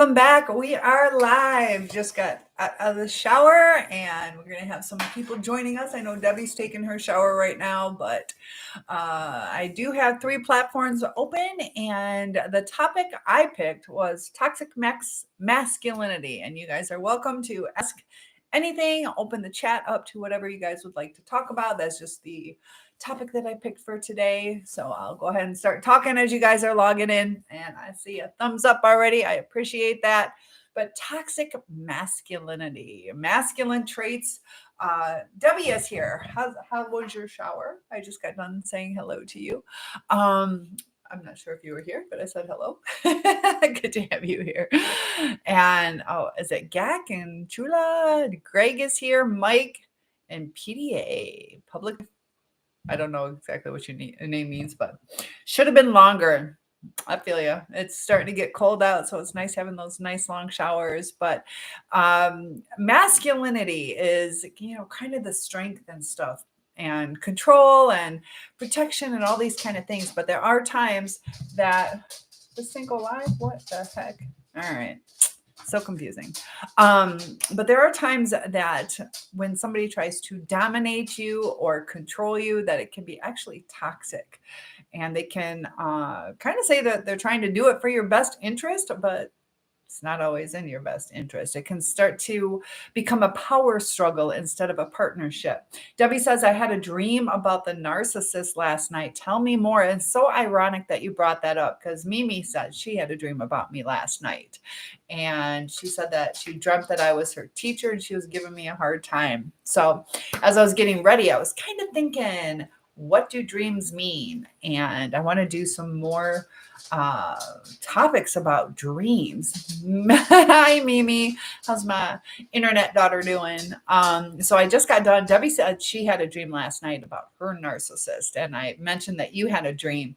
Welcome back. We are live. Just got out of the shower and we're going to have some people joining us. I know Debbie's taking her shower right now, but I do have 3 platforms open, and the topic I picked was toxic masculinity. And you guys are welcome to ask anything, open the chat up to whatever you guys would like to talk about. That's just the topic that I picked for today. So I'll go ahead and start talking as you guys are logging in. And I see a thumbs up already. I appreciate that. But toxic masculinity, masculine traits. Debbie is here. How was your shower? I just got done saying hello to you. I'm not sure if you were here, but I said hello. Good to have you here. And is it Gak and Chula? Greg is here. Mike and PDA. Public. I don't know exactly what your name means, but should have been longer. I feel you. It's starting to get cold out, so it's nice having those nice long showers. But masculinity is, kind of the strength and stuff, and control and protection and all these kind of things. But there are times that this thing go live. What the heck? All right. So confusing. But there are times that when somebody tries to dominate you or control you, that it can be actually toxic. And they can kind of say that they're trying to do it for your best interest, but it's not always in your best interest. It can start to become a power struggle instead of a partnership. Debbie says, I had a dream about the narcissist last night. Tell me more. And it's so ironic that you brought that up, because Mimi said she had a dream about me last night. And she said that she dreamt that I was her teacher and she was giving me a hard time. So as I was getting ready, I was kind of thinking, what do dreams mean? And I want to do some more topics about dreams. Hi, Mimi. How's my internet daughter doing? So I just got done. Debbie said she had a dream last night about her narcissist, and I mentioned that you had a dream.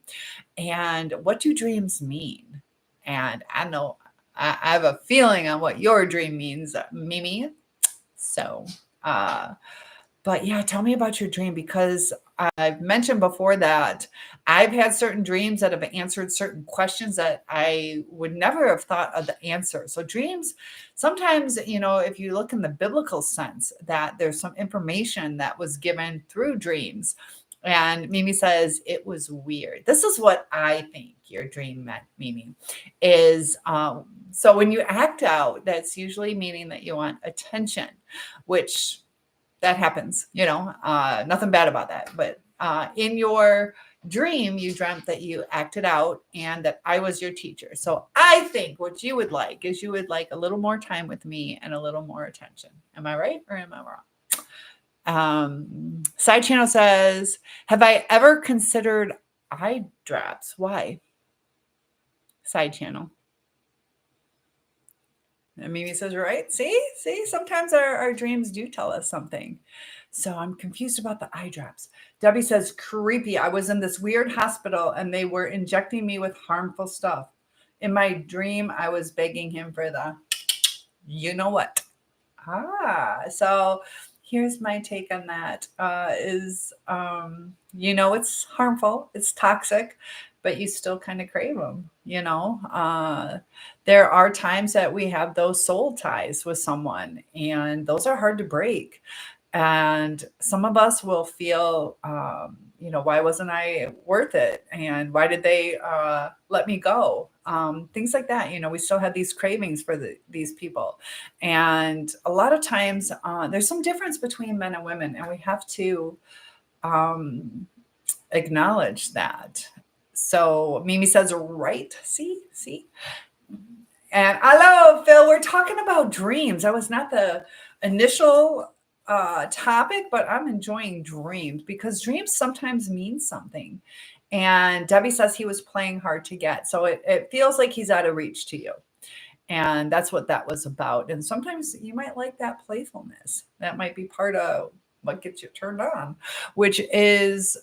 And what do dreams mean? And I know I have a feeling on what your dream means, Mimi. So, but yeah, tell me about your dream, because I've mentioned before that I've had certain dreams that have answered certain questions that I would never have thought of the answer. So dreams, sometimes, if you look in the biblical sense, that there's some information that was given through dreams. And Mimi says it was weird. This is what I think your dream meant, Mimi, is so when you act out, that's usually meaning that you want attention, which that happens, nothing bad about that. But in your dream, you dreamt that you acted out and that I was your teacher. So I think what you would like is you would like a little more time with me and a little more attention. Am I right or am I wrong? Side channel says, have I ever considered eye drops? Why? Side channel. And Mimi says, right? See, sometimes our dreams do tell us something. So I'm confused about the eye drops. Debbie says, creepy. I was in this weird hospital and they were injecting me with harmful stuff. In my dream, I was begging him for the, you know what? So here's my take on that. It's harmful, it's toxic, but you still kind of crave them, There are times that we have those soul ties with someone, and those are hard to break. And some of us will feel, why wasn't I worth it? And why did they let me go? Things like that. We still have these cravings for these people. And a lot of times there's some difference between men and women, and we have to acknowledge that. So Mimi says, right, see? And hello, Phil, we're talking about dreams. That was not the initial topic, but I'm enjoying dreams because dreams sometimes mean something. And Debbie says he was playing hard to get. So it feels like he's out of reach to you. And that's what that was about. And sometimes you might like that playfulness. That might be part of what gets you turned on, which is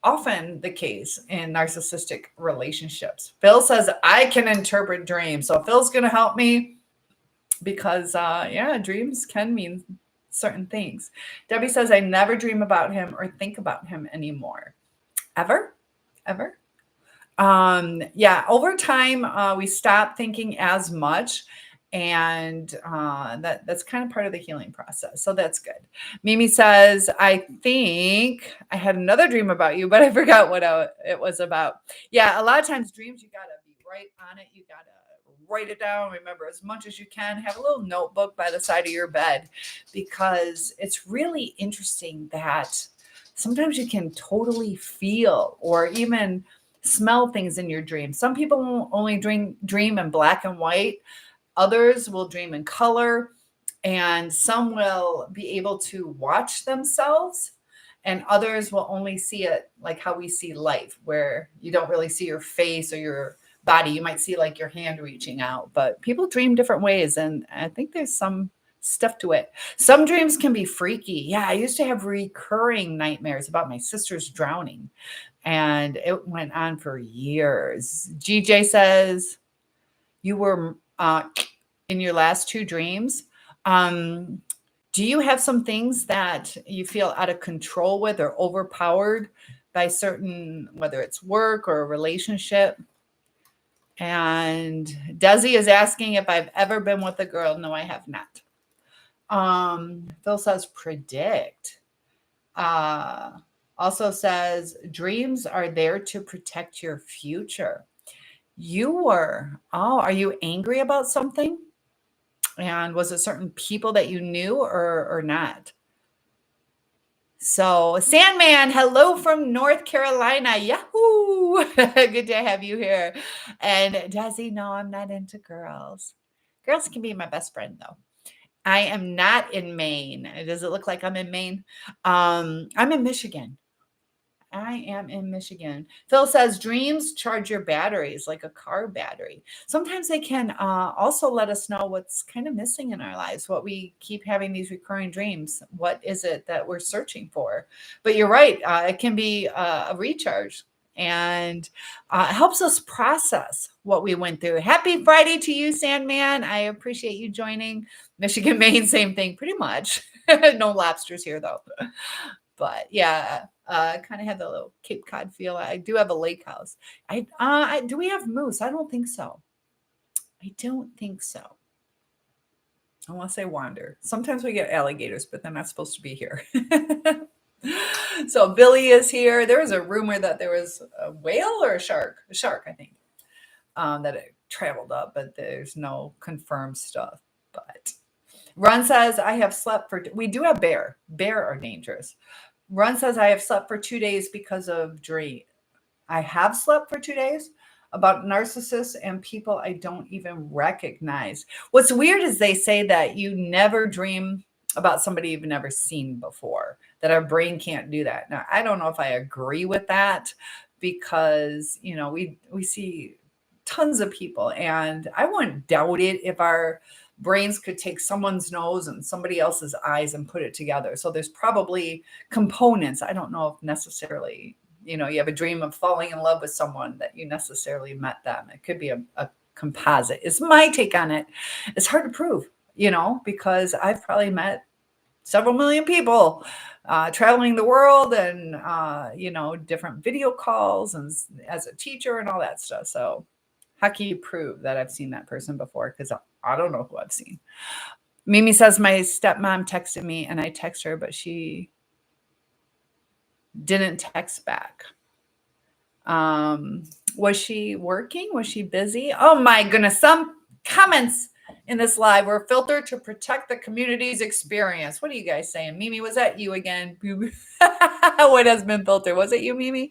often the case in narcissistic relationships. Phil says, I can interpret dreams. So Phil's going to help me because, dreams can mean certain things. Debbie says, I never dream about him or think about him anymore. Ever? Yeah, over time, we stop thinking as much, and that's kind of part of the healing process. So that's good. Mimi says, I think I had another dream about you, but I forgot what it was about. Yeah, a lot of times dreams, you got to be right on it. You got to write it down, remember as much as you can, have a little notebook by the side of your bed, because it's really interesting that sometimes you can totally feel or even smell things in your dreams. Some people will only dream in black and white. Others will dream in color, and some will be able to watch themselves, and others will only see it like how we see life, where you don't really see your face or your body. You might see like your hand reaching out, but people dream different ways, and I think there's some stuff to it. Some dreams can be freaky. Yeah, I used to have recurring nightmares about my sister's drowning, and it went on for years. GJ says, you were in your last two dreams. Do you have some things that you feel out of control with or overpowered by certain, whether it's work or a relationship? And Desi is asking if I've ever been with a girl. No, I have not. Phil says predict. Also says dreams are there to protect your future. Are you angry about something? And was it certain people that you knew or not? So Sandman, hello from North Carolina. Yahoo! Good to have you here. And Desi, no, I'm not into girls. Girls can be my best friend though. I am not in Maine. Does it look like I'm in Maine? I'm in Michigan. I am in Michigan. Phil says dreams charge your batteries like a car battery. Sometimes they can also let us know what's kind of missing in our lives, what we keep having these recurring dreams. What is it that we're searching for? But you're right. It can be a recharge, and it helps us process what we went through. Happy Friday to you, Sandman. I appreciate you joining. Michigan, Maine, same thing, pretty much. No lobsters here, though. But yeah, kind of had the little Cape Cod feel. I do have a lake house. Do we have moose? I don't think so. I don't think so. Unless they wander. Sometimes we get alligators, but they're not supposed to be here. So Billy is here. There was a rumor that there was a whale or a shark. A shark, I think, that it traveled up, but there's no confirmed stuff. But Ron says, I have slept for, we do have bear. Bear are dangerous. Ron says, I have slept for 2 days because of dream. I have slept for 2 days about narcissists and people I don't even recognize. What's weird is they say that you never dream about somebody you've never seen before, that our brain can't do that. Now, I don't know if I agree with that, because, we see tons of people, and I wouldn't doubt it if our brains could take someone's nose and somebody else's eyes and put it together. So there's probably components. I don't know if necessarily, you have a dream of falling in love with someone that you necessarily met them. It could be a composite. It's my take on it. It's hard to prove, because I've probably met several million people traveling the world, and, different video calls and as a teacher and all that stuff. So how can you prove that I've seen that person before? Because I don't know who I've seen. Mimi says, my stepmom texted me and I text her, but she didn't text back. Was she working? Was she busy? Oh my goodness. Some comments in this live were filtered to protect the community's experience. What are you guys saying? Mimi, was that you again? What has been filtered? Was it you, Mimi?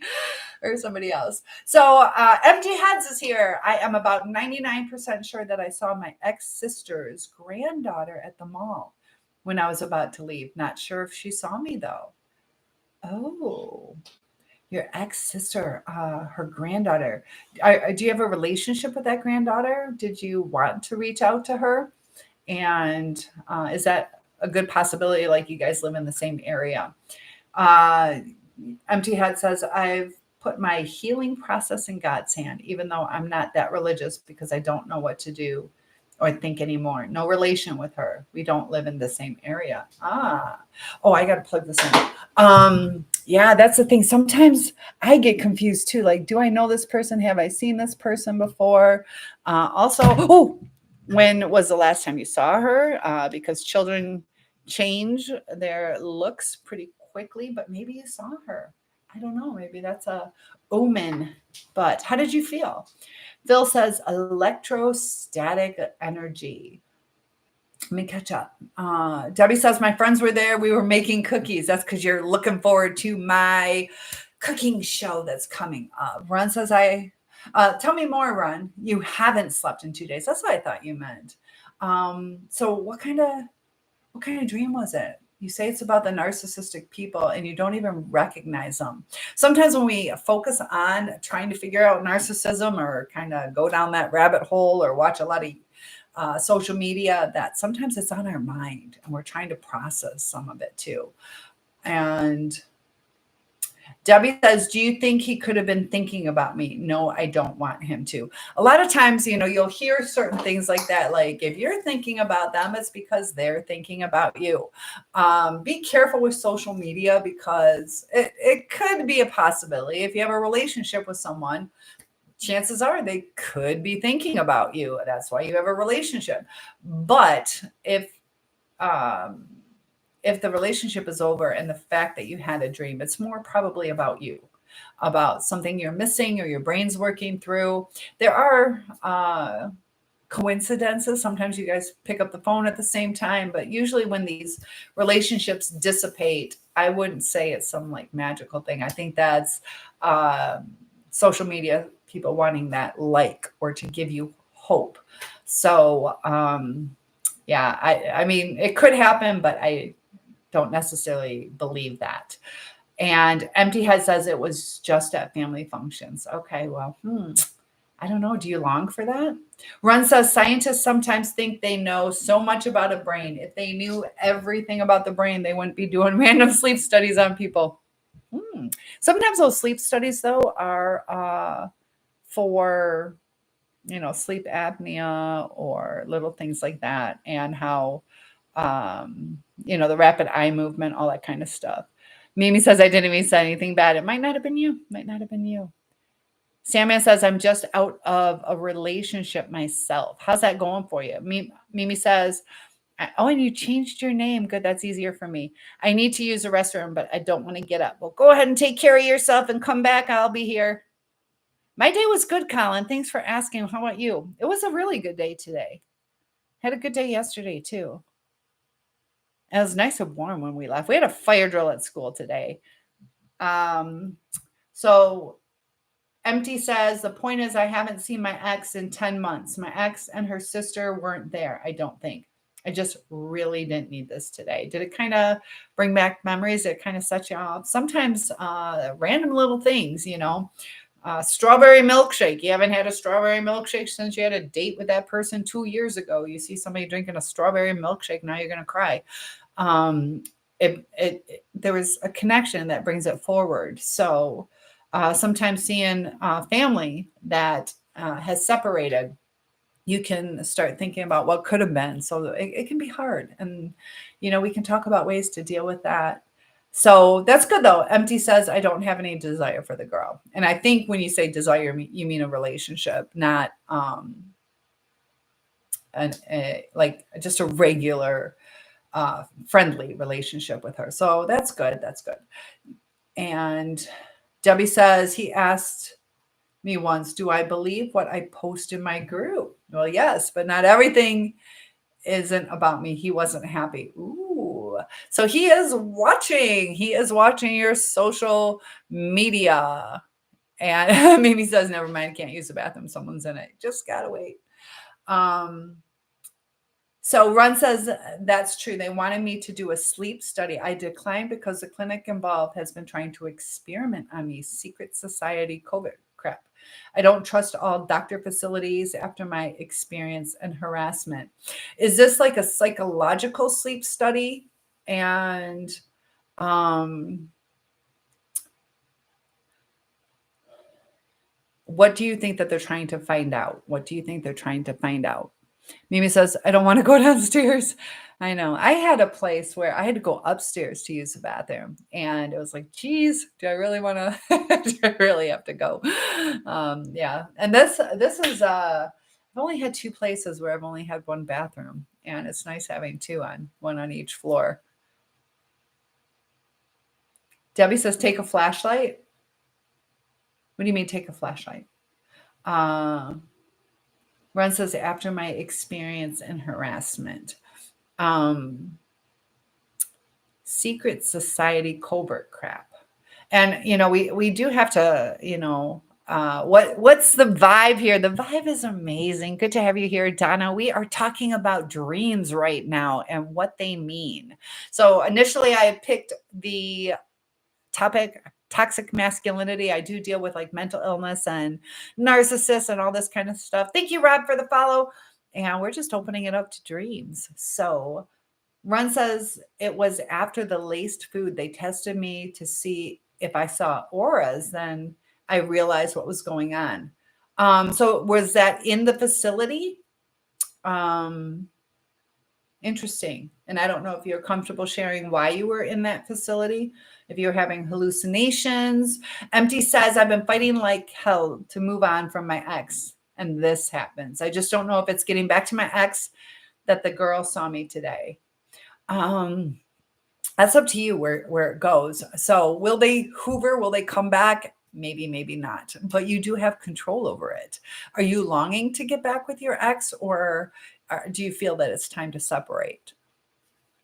Or somebody else? So MG Heads is here. I am about 99% sure that I saw my ex-sister's granddaughter at the mall when I was about to leave. Not sure if she saw me though. Oh, your ex-sister, her granddaughter. Do you have a relationship with that granddaughter? Did you want to reach out to her? And is that a good possibility? Like you guys live in the same area? Empty Head says, I've put my healing process in God's hand, even though I'm not that religious, because I don't know what to do or think anymore. No relation with her. We don't live in the same area. Oh, I got to plug this in. Yeah, that's the thing. Sometimes I get confused too. Like, do I know this person? Have I seen this person before? Also, oh, when was the last time you saw her? Because children change their looks pretty quickly, but maybe you saw her. I don't know. Maybe that's a omen. But how did you feel? Phil says electrostatic energy. Let me catch up. Debbie says, my friends were there. We were making cookies. That's because you're looking forward to my cooking show that's coming up. Ron says, tell me more, Ron. You haven't slept in 2 days. That's what I thought you meant. So what kind of dream was it? You say it's about the narcissistic people and you don't even recognize them. Sometimes when we focus on trying to figure out narcissism or kind of go down that rabbit hole or watch a lot of social media, that sometimes it's on our mind and we're trying to process some of it too. And Debbie says, do you think he could have been thinking about me? No, I don't want him to. A lot of times, you'll hear certain things like that. Like if you're thinking about them, it's because they're thinking about you. Be careful with social media because it could be a possibility. If you have a relationship with someone, chances are they could be thinking about you. That's why you have a relationship. But if the relationship is over and the fact that you had a dream, it's more probably about you, about something you're missing or your brain's working through. There are coincidences. Sometimes you guys pick up the phone at the same time, but usually when these relationships dissipate, I wouldn't say it's some like magical thing. I think that's social media people wanting that like or to give you hope. So yeah, I mean, it could happen, but I don't necessarily believe that. And Empty Head says it was just at family functions. Okay, well, I don't know. Do you long for that? Run says scientists sometimes think they know so much about a brain. If they knew everything about the brain, they wouldn't be doing random sleep studies on people. Sometimes those sleep studies, though, are for sleep apnea or little things like that, and how the rapid eye movement, all that kind of stuff. Mimi says, I didn't even say anything bad. It might not have been you. Might not have been you. Sandman says, I'm just out of a relationship myself. How's that going for you? Mimi says, oh, and you changed your name. Good. That's easier for me. I need to use the restroom, but I don't want to get up. Well, go ahead and take care of yourself and come back. I'll be here. My day was good, Colin. Thanks for asking. How about you? It was a really good day today. Had a good day yesterday, too. It was nice and warm when we left. We had a fire drill at school today. So Empty says, the point is I haven't seen my ex in 10 months. My ex and her sister weren't there, I don't think. I just really didn't need this today. Did it kind of bring back memories? Did it kind of set you off? Sometimes random little things, strawberry milkshake. You haven't had a strawberry milkshake since you had a date with that person 2 years ago. You see somebody drinking a strawberry milkshake, now you're going to cry. There was a connection that brings it forward. So sometimes seeing family that has separated, you can start thinking about what could have been. So it can be hard. And, we can talk about ways to deal with that. So that's good, though. Empty says, I don't have any desire for the girl. And I think when you say desire, you mean a relationship, not like just a regular friendly relationship with her. So that's good. That's good. And Debbie says, he asked me once, do I believe what I post in my group? Well, yes, but not everything isn't about me. He wasn't happy. Ooh. So he is watching. He is watching your social media. And Mimi says, never mind, can't use the bathroom. Someone's in it. Just gotta wait. So Run says, that's true. They wanted me to do a sleep study. I declined because the clinic involved has been trying to experiment on me. Secret society COVID crap. I don't trust all doctor facilities after my experience and harassment. Is this like a psychological sleep study? And what do you think that they're trying to find out? What do you think they're trying to find out? Mimi says, I don't want to go downstairs. I know. I had a place where I had to go upstairs to use the bathroom. And it was like, geez, do I really want to, do I really have to go? Yeah. And this is, I've only had 2 places where I've only had 1 bathroom, and it's nice having 2 on, 1 on each floor. Debbie says, take a flashlight. What do you mean take a flashlight? Ron says, after my experience in harassment. Secret society covert crap. And we do have to, what's the vibe here? The vibe is amazing. Good to have you here, Donna. We are talking about dreams right now and what they mean. So initially I picked the topic toxic masculinity. I do deal with like mental illness and narcissists and all this kind of stuff. Thank you, Rob, for the follow. And we're just opening it up to dreams. So Ron says it was after the laced food. They tested me to see if I saw auras. Then I realized what was going on. So was that in the facility? Interesting. And I don't know if you're comfortable sharing why you were in that facility, if you're having hallucinations. Empty says, I've been fighting like hell to move on from my ex, and this happens. I just don't know if it's getting back to my ex that the girl saw me today. That's up to you where it goes. So will they hoover? Will they come back? Maybe, maybe not, but you do have control over it. Are you longing to get back with your ex, or do you feel that it's time to separate?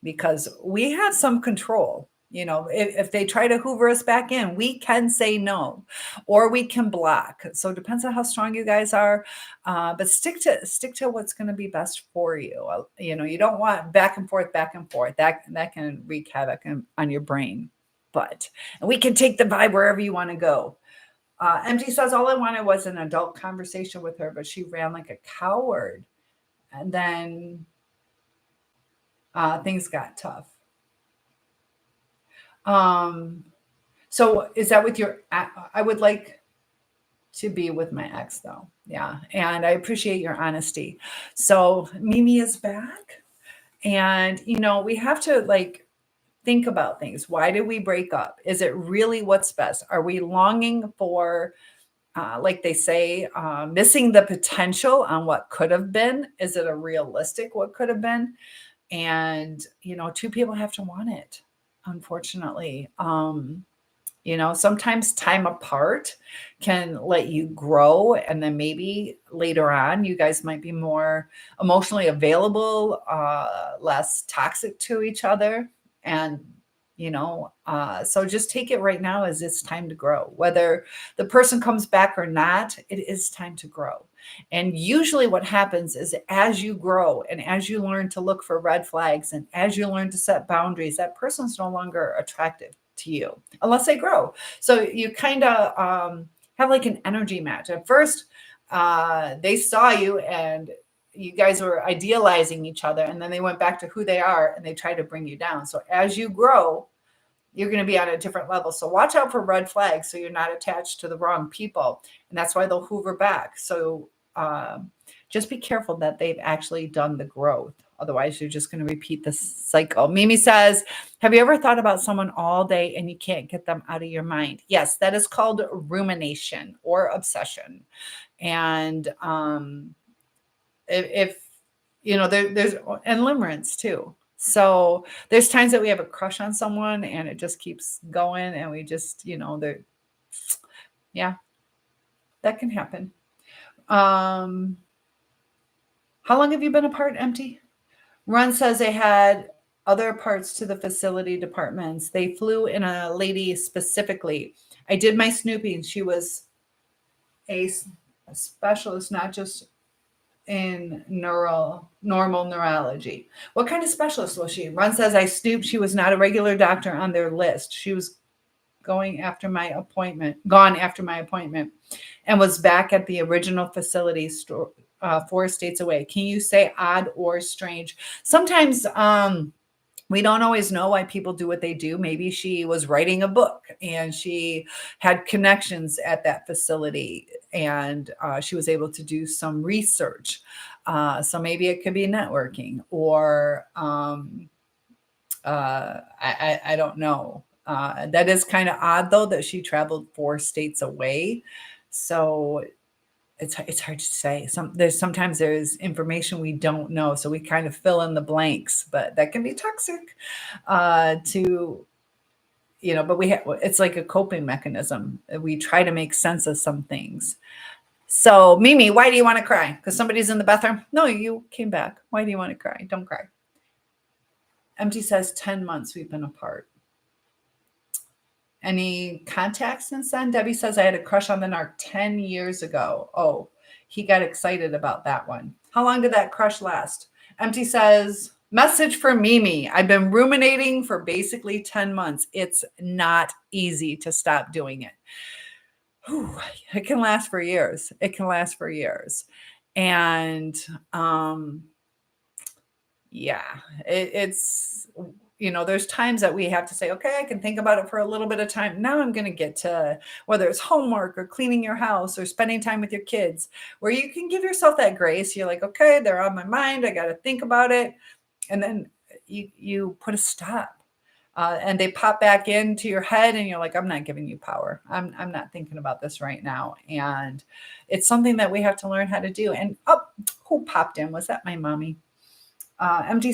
Because we have some control. If they try to hoover us back in, we can say no, or we can block. So it depends on how strong you guys are, but stick to what's going to be best for you. You don't want back and forth. That can wreak havoc on your brain. And we can take the vibe wherever you want to go. MG says, all I wanted was an adult conversation with her, but she ran like a coward. And then things got tough. So is that with I would like to be with my ex though. Yeah. And I appreciate your honesty. So Mimi is back, and, we have to think about things. Why did we break up? Is it really what's best? Are we longing for, like they say, missing the potential on what could have been? Is it a realistic what could have been? And, 2 people have to want it, unfortunately. Sometimes time apart can let you grow, and then maybe later on you guys might be more emotionally available, less toxic to each other. And so just take it right now as it's time to grow. Whether the person comes back or not, it is time to grow. And usually what happens is, as you grow and as you learn to look for red flags and as you learn to set boundaries, that person's no longer attractive to you unless they grow. So you kind of have like an energy match. At first, they saw you and you guys were idealizing each other, and then they went back to who they are and they tried to bring you down. So as you grow, you're going to be on a different level. So watch out for red flags so you're not attached to the wrong people. And that's why they'll hoover back. So just be careful that they've actually done the growth. Otherwise, you're just going to repeat the cycle. Mimi says, have you ever thought about someone all day and you can't get them out of your mind? Yes, that is called rumination or obsession. And if there's and limerence too. So there's times that we have a crush on someone and it just keeps going, and we just, yeah, that can happen. How long have you been apart, Empty? Ron says they had other parts to the facility departments. They flew in a lady specifically. I did my snooping. She was a specialist, not just in normal neurology. What kind of specialist was she? Ron says I snooped. She was not a regular doctor on their list. She was gone after my appointment, and was back at the original facility 4 states away. Can you say odd or strange? Sometimes we don't always know why people do what they do. Maybe she was writing a book and she had connections at that facility, and she was able to do some research. So maybe it could be networking, or I don't know. That is kind of odd though, that she traveled 4 states away. So it's hard to say. Sometimes there's information we don't know, so we kind of fill in the blanks, but that can be toxic to, but it's like a coping mechanism. We try to make sense of some things. So Mimi, why do you want to cry? Because somebody's in the bathroom? No, you came back. Why do you want to cry? Don't cry. MT says 10 months we've been apart. Any contact since then? Debbie says I had a crush on the narc 10 years ago. Oh, he got excited about that one. How long did that crush last? MT says, message for Mimi. I've been ruminating for basically 10 months. It's not easy to stop doing it. Whew, it can last for years. It can last for years. And yeah, it's, there's times that we have to say, okay, I can think about it for a little bit of time. Now I'm going to get to whether it's homework or cleaning your house or spending time with your kids, where you can give yourself that grace. You're like, okay, they're on my mind. I got to think about it. And then you put a stop. And they pop back into your head and you're like, I'm not giving you power. I'm not thinking about this right now. And it's something that we have to learn how to do. And who popped in? Was that my mommy? MG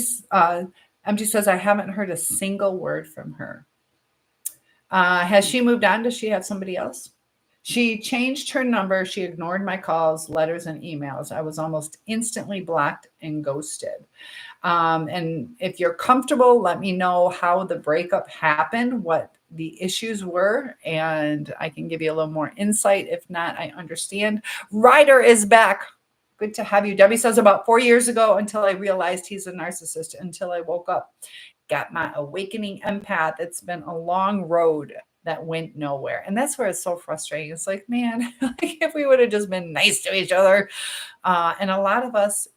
says, I haven't heard a single word from her. Has she moved on? Does she have somebody else? She changed her number. She ignored my calls, letters, and emails. I was almost instantly blocked and ghosted. And if you're comfortable, let me know how the breakup happened, what the issues were, and I can give you a little more insight. If not, I understand. Ryder is back. Good to have you. Debbie says about 4 years ago, until I realized he's a narcissist, until I woke up, got my awakening empath. It's been a long road that went nowhere. And that's where it's so frustrating. It's like, man, if we would have just been nice to each other. And a lot of us,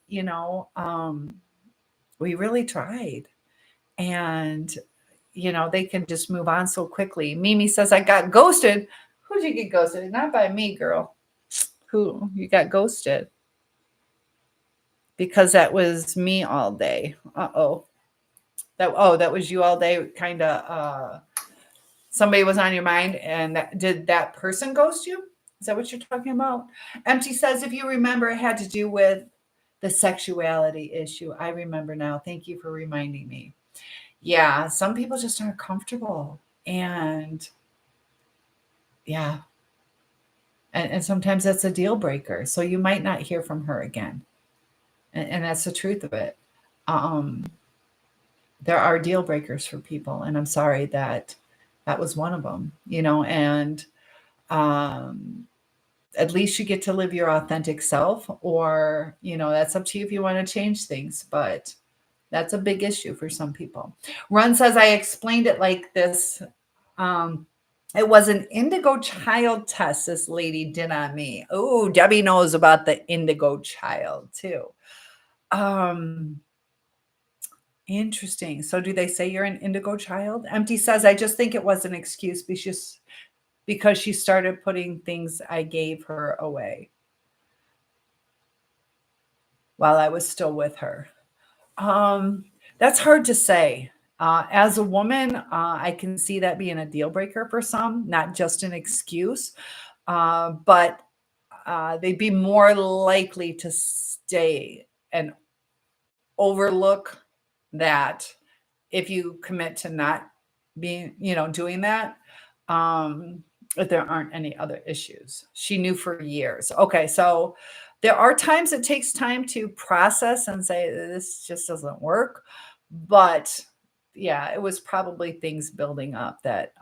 we really tried. And, they can just move on so quickly. Mimi says, I got ghosted. Who'd you get ghosted? Not by me, girl. Who? You got ghosted. Because that was me all day. That was you all day. Kind of, somebody was on your mind, and did that person ghost you? Is that what you're talking about? MT says, if you remember, it had to do with the sexuality issue. I remember now. Thank you for reminding me. Yeah, some people just aren't comfortable. And yeah. And sometimes that's a deal breaker. So you might not hear from her again. And that's the truth of it. There are deal breakers for people. And I'm sorry that was one of them, and at least you get to live your authentic self, or, that's up to you if you want to change things, but that's a big issue for some people. Run says, I explained it like this. It was an indigo child test this lady did on me. Oh, Debbie knows about the indigo child too. Interesting. So do they say you're an indigo child? Empty says, I just think it was an excuse because she started putting things I gave her away while I was still with her. That's hard to say. As a woman, I can see that being a deal breaker for some, not just an excuse, but they'd be more likely to stay and overlook that if you commit to not being, doing that, if there aren't any other issues. She knew for years. Okay, so there are times it takes time to process and say, this just doesn't work. But yeah, it was probably things building up that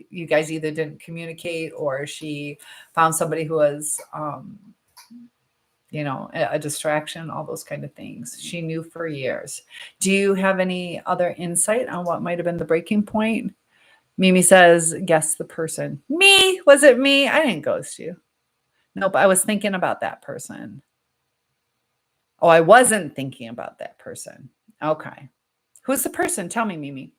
you guys either didn't communicate, or she found somebody who was, a distraction, all those kind of things. She knew for years. Do you have any other insight on what might have been the breaking point? Mimi says, guess the person. Me? Was it me? I didn't ghost you. Nope, I was thinking about that person. Oh, I wasn't thinking about that person. Okay. Who's the person? Tell me, Mimi.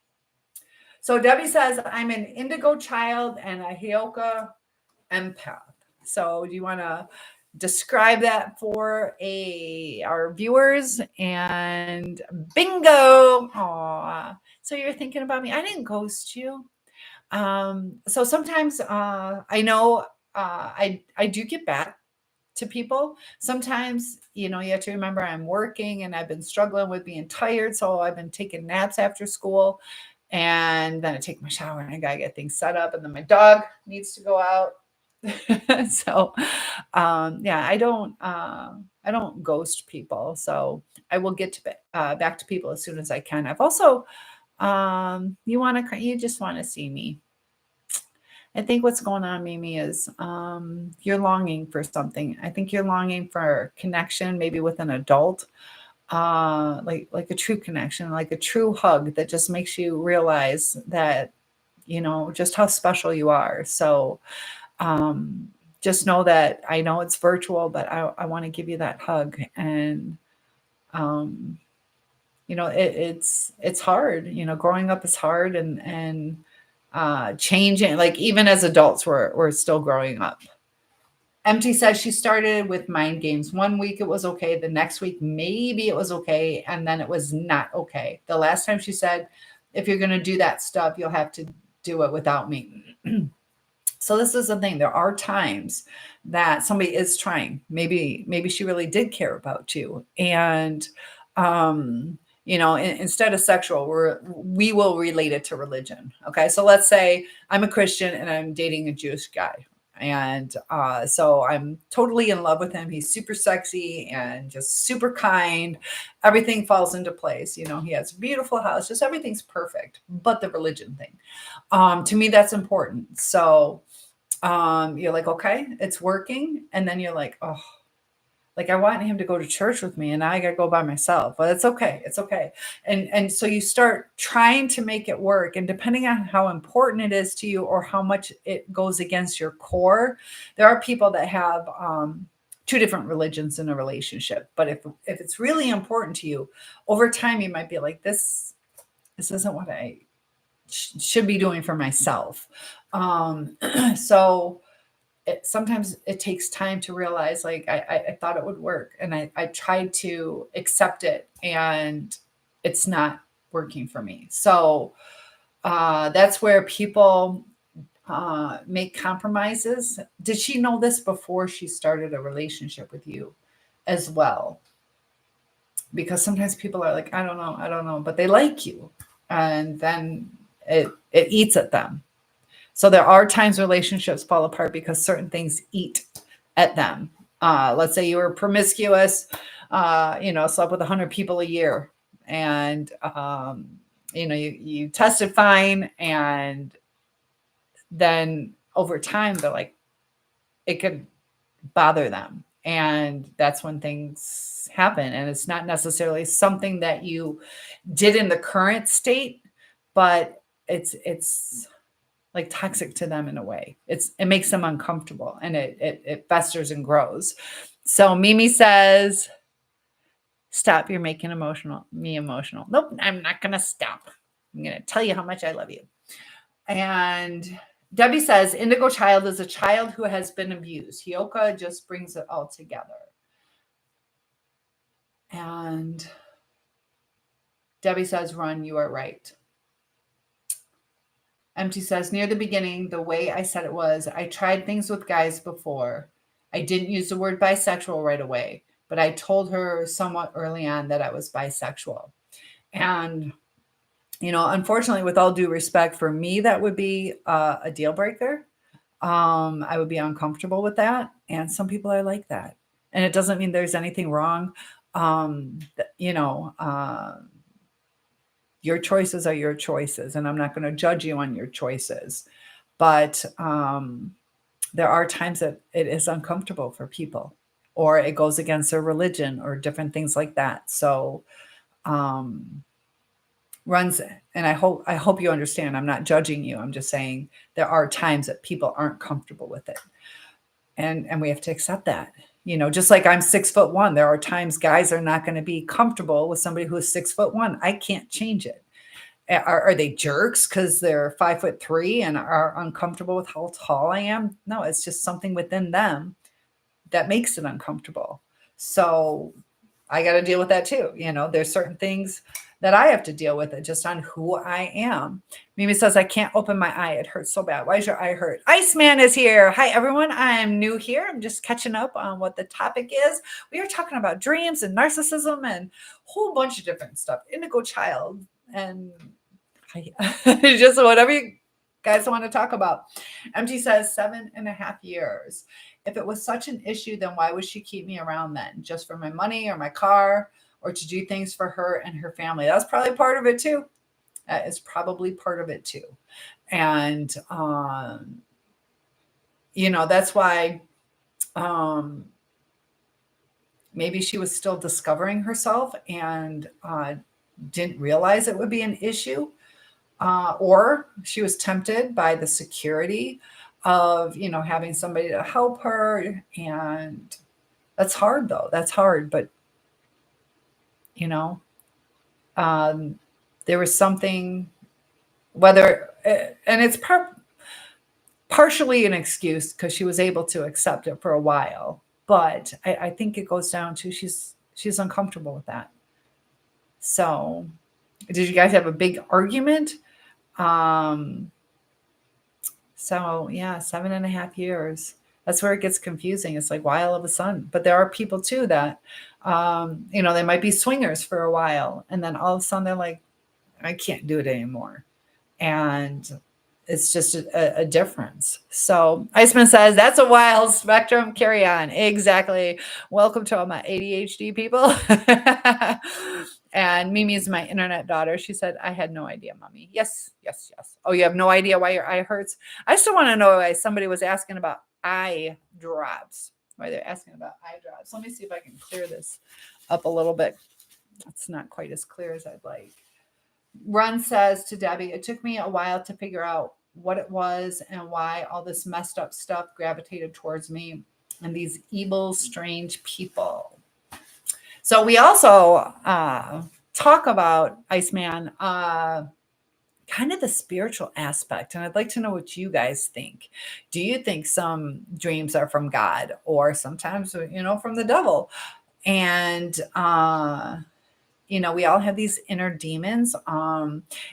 So Debbie says, I'm an indigo child and a Hioka empath. So do you want to describe that for our viewers, and bingo. Aw. So you're thinking about me. I didn't ghost you. So sometimes I know I do get back to people. Sometimes, you have to remember I'm working and I've been struggling with being tired. So I've been taking naps after school, and then I take my shower and I gotta get things set up, and then my dog needs to go out. So yeah, I don't ghost people. So I will get to back to people as soon as I can. I've also you just want to see me. I think what's going on, Mimi, is you're longing for something. I think you're longing for connection, maybe with an adult, like a true connection, like a true hug that just makes you realize that, just how special you are. So just know that I know it's virtual, but I want to give you that hug. And um, it's hard. Growing up is hard, and changing, like even as adults, we're still growing up. Empty says she started with mind games. One week it was okay. The next week, maybe it was okay. And then it was not okay. The last time she said, if you're going to do that stuff, you'll have to do it without me. So this is the thing. There are times that somebody is trying. Maybe she really did care about you. And, instead of sexual, we will relate it to religion. Okay. So let's say I'm a Christian and I'm dating a Jewish guy. And so I'm totally in love with him. He's super sexy and just super kind. Everything falls into place. He has a beautiful house, just everything's perfect. But the religion thing, to me, that's important. So you're like, okay, it's working. And then you're like, oh, like I want him to go to church with me, and now I got to go by myself. But it's okay. It's okay. And so you start trying to make it work. And depending on how important it is to you or how much it goes against your core, there are people that have two different religions in a relationship. But if it's really important to you, over time you might be like, this isn't what I should be doing for myself. So sometimes it takes time to realize, like, I thought it would work, and I tried to accept it, and it's not working for me. So that's where people make compromises. Did she know this before she started a relationship with you as well? Because sometimes people are like, I don't know, but they like you, and then it eats at them. So there are times relationships fall apart because certain things eat at them. Let's say you were promiscuous, slept with 100 people a year, and you tested fine, and then over time they're like, it could bother them, and that's when things happen. And it's not necessarily something that you did in the current state, but it's like toxic to them in a way. It makes them uncomfortable, and it festers and grows. So Mimi says, stop, you're making me emotional. Nope, I'm not gonna stop. I'm gonna tell you how much I love you. And Debbie says, indigo child is a child who has been abused. Hioka just brings it all together. And Debbie says, run, you are right. Empty says, near the beginning, the way I said it was, I tried things with guys before. I didn't use the word bisexual right away, but I told her somewhat early on that I was bisexual. And, unfortunately, with all due respect, for me, that would be a deal breaker. I would be uncomfortable with that. And some people are like that. And it doesn't mean there's anything wrong. Your choices are your choices, and I'm not going to judge you on your choices. But there are times that it is uncomfortable for people, or it goes against their religion or different things like that. So runs, and I hope you understand, I'm not judging you. I'm just saying there are times that people aren't comfortable with it. And we have to accept that. Just like I'm 6'1", there are times guys are not going to be comfortable with somebody who is 6'1". I can't change it. Are they jerks because they're 5'3" and are uncomfortable with how tall I am? No, it's just something within them that makes it uncomfortable. So I got to deal with that too. There's certain things that I have to deal with it just on who I am. Mimi says, I can't open my eye. It hurts so bad. Why is your eye hurt? Iceman is here. Hi, everyone. I'm new here. I'm just catching up on what the topic is. We are talking about dreams and narcissism and a whole bunch of different stuff. Indigo child and just whatever you guys want to talk about. MG says 7.5 years. If it was such an issue, then why would she keep me around then? Just for my money or my car or to do things for her and her family? That's probably part of it too. That is probably part of it too. And, that's why maybe she was still discovering herself and didn't realize it would be an issue. Or she was tempted by the security of, having somebody to help her. And that's hard though. That's hard. But, there was something, and it's partially an excuse because she was able to accept it for a while. But I think it goes down to she's uncomfortable with that. So did you guys have a big argument? So yeah, 7.5 years. That's where it gets confusing. It's like, why all of a sudden? But there are people too that, they might be swingers for a while. And then all of a sudden they're like, I can't do it anymore. And it's just a difference. So Iceman says, that's a wild spectrum. Carry on. Exactly. Welcome to all my ADHD people. And Mimi is my internet daughter. She said, I had no idea, Mommy. Yes. Oh, you have no idea why your eye hurts? I still want to know why somebody was asking about eye drops. Why they're asking about eye drops. Let me see if I can clear this up a little bit. It's not quite as clear as I'd like. Run says to Debbie, it took me a while to figure out what it was and why all this messed up stuff gravitated towards me and these evil, strange people. So we also talk about, Iceman, kind of the spiritual aspect. And I'd like to know what you guys think. Do you think some dreams are from God or sometimes, from the devil? And, we all have these inner demons.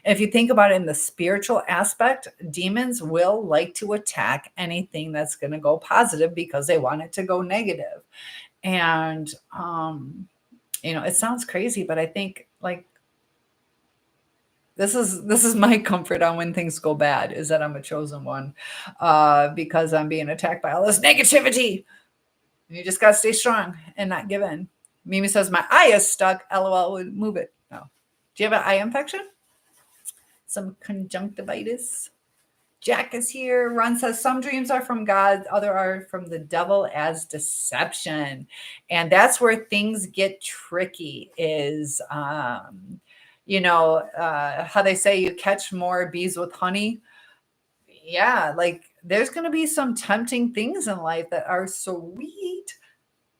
If you think about it in the spiritual aspect, demons will like to attack anything that's going to go positive because they want it to go negative. And, it sounds crazy, but I think like this is my comfort on when things go bad is that I'm a chosen one, because I'm being attacked by all this negativity. You just got to stay strong and not give in. Mimi says, my eye is stuck. LOL, would move it. No. Do you have an eye infection? Some conjunctivitis? Jack is here. Ron says, some dreams are from God. Other are from the devil as deception. And that's where things get tricky is, how they say you catch more bees with honey. Yeah, like there's going to be some tempting things in life that are sweet,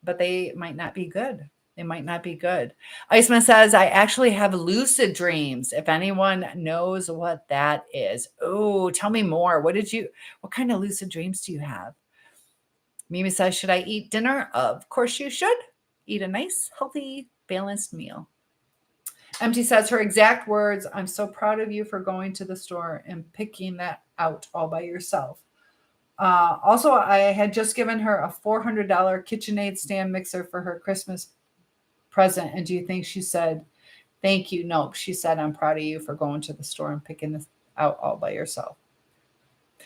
but they might not be good. They might not be good. Iceman says, I actually have lucid dreams. If anyone knows what that is. Oh, tell me more. What kind of lucid dreams do you have? Mimi says, should I eat dinner? Of course you should. Eat a nice, healthy, balanced meal. MT says her exact words, I'm so proud of you for going to the store and picking that out all by yourself. Also, I had just given her a $400 KitchenAid stand mixer for her Christmas present. And do you think she said, thank you? Nope. She said, I'm proud of you for going to the store and picking this out all by yourself.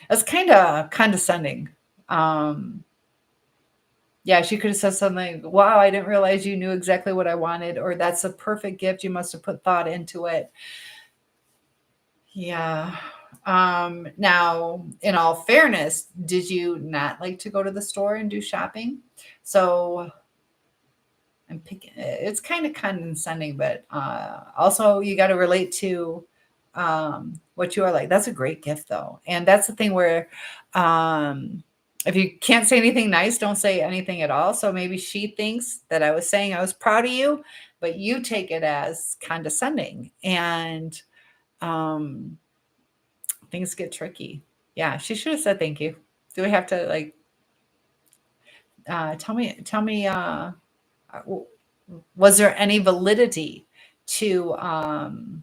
That's kind of condescending. Yeah, she could have said something, wow, I didn't realize you knew exactly what I wanted, or that's a perfect gift. You must have put thought into it. Yeah. Now, in all fairness, did you not like to go to the store and do shopping? So I'm picking, it's kind of condescending, but also you got to relate to what you are like. That's a great gift though. And that's the thing where if you can't say anything nice, don't say anything at all. So maybe she thinks that I was saying I was proud of you, but you take it as condescending and things get tricky. Yeah, she should have said thank you. Do we have to Tell me, was there any validity to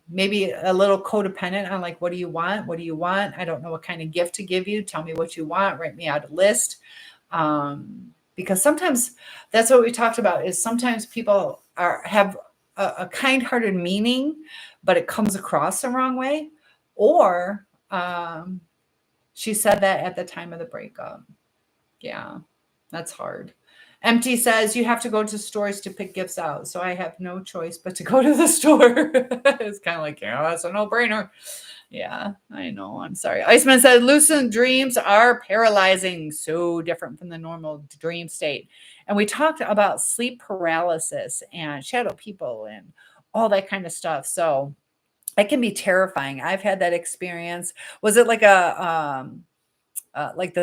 maybe a little codependent on like, what do you want? What do you want? I don't know what kind of gift to give you. Tell me what you want. Write me out a list. Because sometimes that's what we talked about is sometimes people have a kind-hearted meaning, but it comes across the wrong way. Or she said that at the time of the breakup. Yeah, that's hard. Empty says you have to go to stores to pick gifts out. So I have no choice but to go to the store. It's kind of like, yeah, that's a no-brainer. Yeah, I know. I'm sorry. Iceman said lucid dreams are paralyzing, so different from the normal dream state. And we talked about sleep paralysis and shadow people and all that kind of stuff. So it can be terrifying. I've had that experience. Was it like the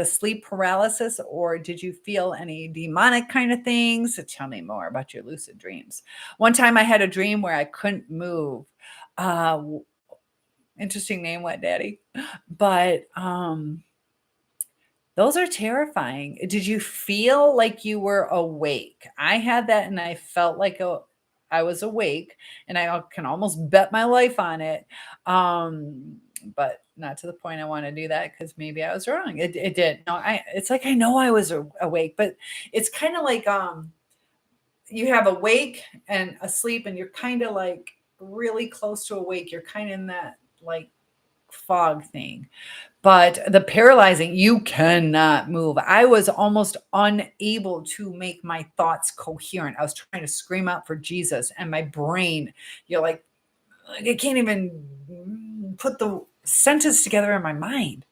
sleep paralysis, or did you feel any demonic kind of things? Tell me more about your lucid dreams. One time I had a dream where I couldn't move. Uh, Interesting name, Wet Daddy. But those are terrifying. Did you feel like you were awake? I had that and I felt like I was awake, and I can almost bet my life on it. But not to the point I want to do that because maybe I was wrong. It did. No, it's like I know I was awake, but it's kind of like you have awake and asleep, and you're kind of like really close to awake. You're kind of in that like fog thing. But the paralyzing, you cannot move. I was almost unable to make my thoughts coherent. I was trying to scream out for Jesus, and my brain, you're like I can't even put the sentence together in my mind.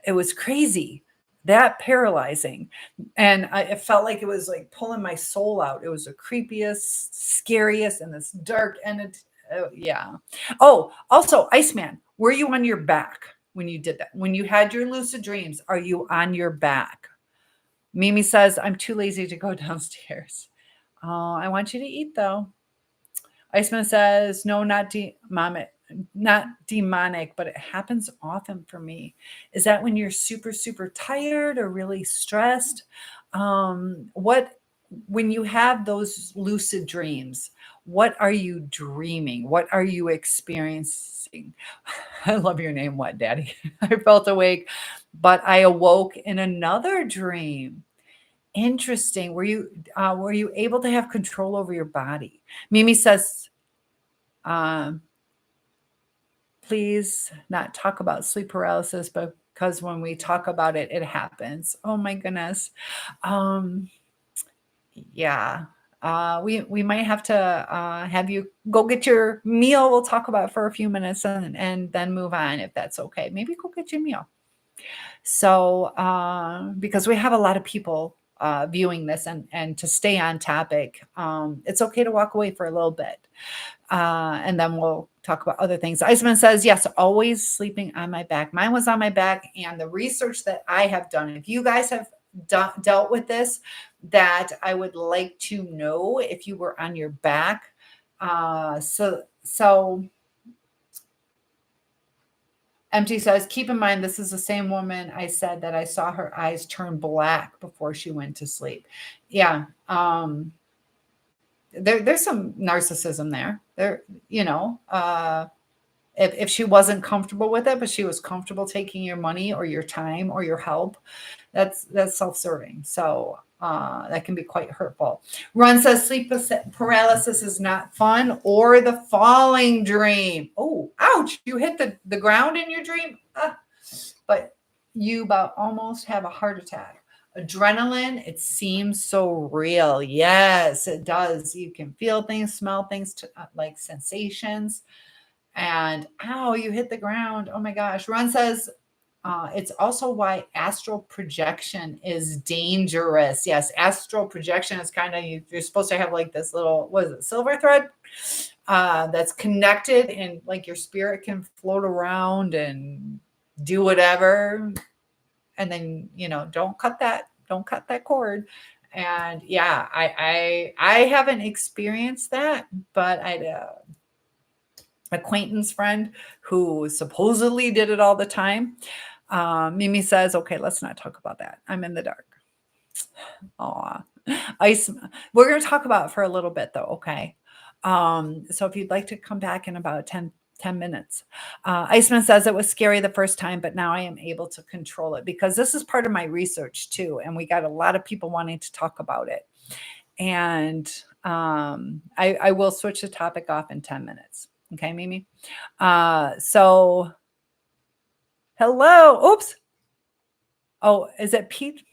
It was crazy. That paralyzing. And it felt like it was like pulling my soul out. It was the creepiest, scariest, and this dark and yeah. Oh, also, Iceman, were you on your back when you did that? When you had your lucid dreams, are you on your back? Mimi says, I'm too lazy to go downstairs. Oh, I want you to eat though. Iceman says, no, not demonic, but it happens often for me. Is that when you're super, super tired or really stressed? When you have those lucid dreams, what are you dreaming? What are you experiencing? I love your name, What Daddy. I felt awake, but I awoke in another dream. Interesting. Were you able to have control over your body? Mimi says, um, please not talk about sleep paralysis, because when we talk about it, it happens. Oh my goodness. Um, yeah. We might have to have you go get your meal. We'll talk about it for a few minutes and then move on if that's okay. Maybe go get your meal. So, because we have a lot of people viewing this, and to stay on topic, it's okay to walk away for a little bit. And then we'll talk about other things. Iceman says, yes, always sleeping on my back. Mine was on my back. And the research that I have done, if you guys have dealt with this, that I would like to know if you were on your back. So Empty says, keep in mind, this is the same woman I said that I saw her eyes turn black before she went to sleep. Yeah. There's some narcissism there. If she wasn't comfortable with it, but she was comfortable taking your money or your time or your help, that's self-serving. So that can be quite hurtful. Ron says sleep paralysis is not fun, or the falling dream. Oh, ouch! You hit the ground in your dream, but you about almost have a heart attack. Adrenaline, it seems so real. Yes, it does. You can feel things, smell things, like sensations. And ow, you hit the ground. Oh my gosh. Ron says, it's also why astral projection is dangerous. Yes, astral projection is kind of, you're supposed to have like this little, what is it, silver thread that's connected, and like your spirit can float around and do whatever. And then, don't cut that cord. And yeah, I haven't experienced that, but I had a acquaintance friend who supposedly did it all the time. Mimi says, okay, let's not talk about that. I'm in the dark. Aw. Ice we're gonna talk about it for a little bit though, okay? So if you'd like to come back in about ten minutes. Iceman says it was scary the first time, but now I am able to control it because this is part of my research too, and we got a lot of people wanting to talk about it. And I will switch the topic off in 10 minutes. Okay, Mimi? So hello. Oops. Oh, is it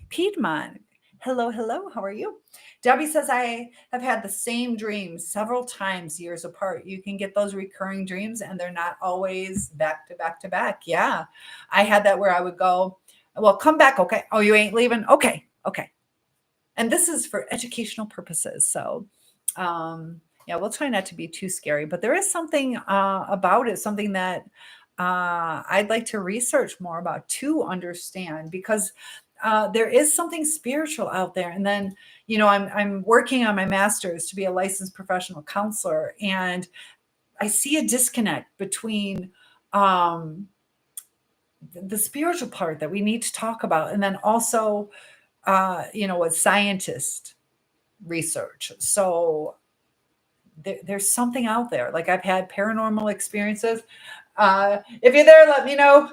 Piedmont? Hello, hello. How are you? Debbie says, I have had the same dreams several times years apart. You can get those recurring dreams and they're not always back to back to back. Yeah. I had that where I would go, well, come back. Okay. Oh, you ain't leaving? Okay. Okay. And this is for educational purposes. So, yeah, we'll try not to be too scary, but there is something about it, something that I'd like to research more about to understand because there is something spiritual out there. And then, I'm working on my master's to be a licensed professional counselor, and I see a disconnect between the spiritual part that we need to talk about, and then also, with scientist research. So there's something out there. Like I've had paranormal experiences. If you're there, let me know.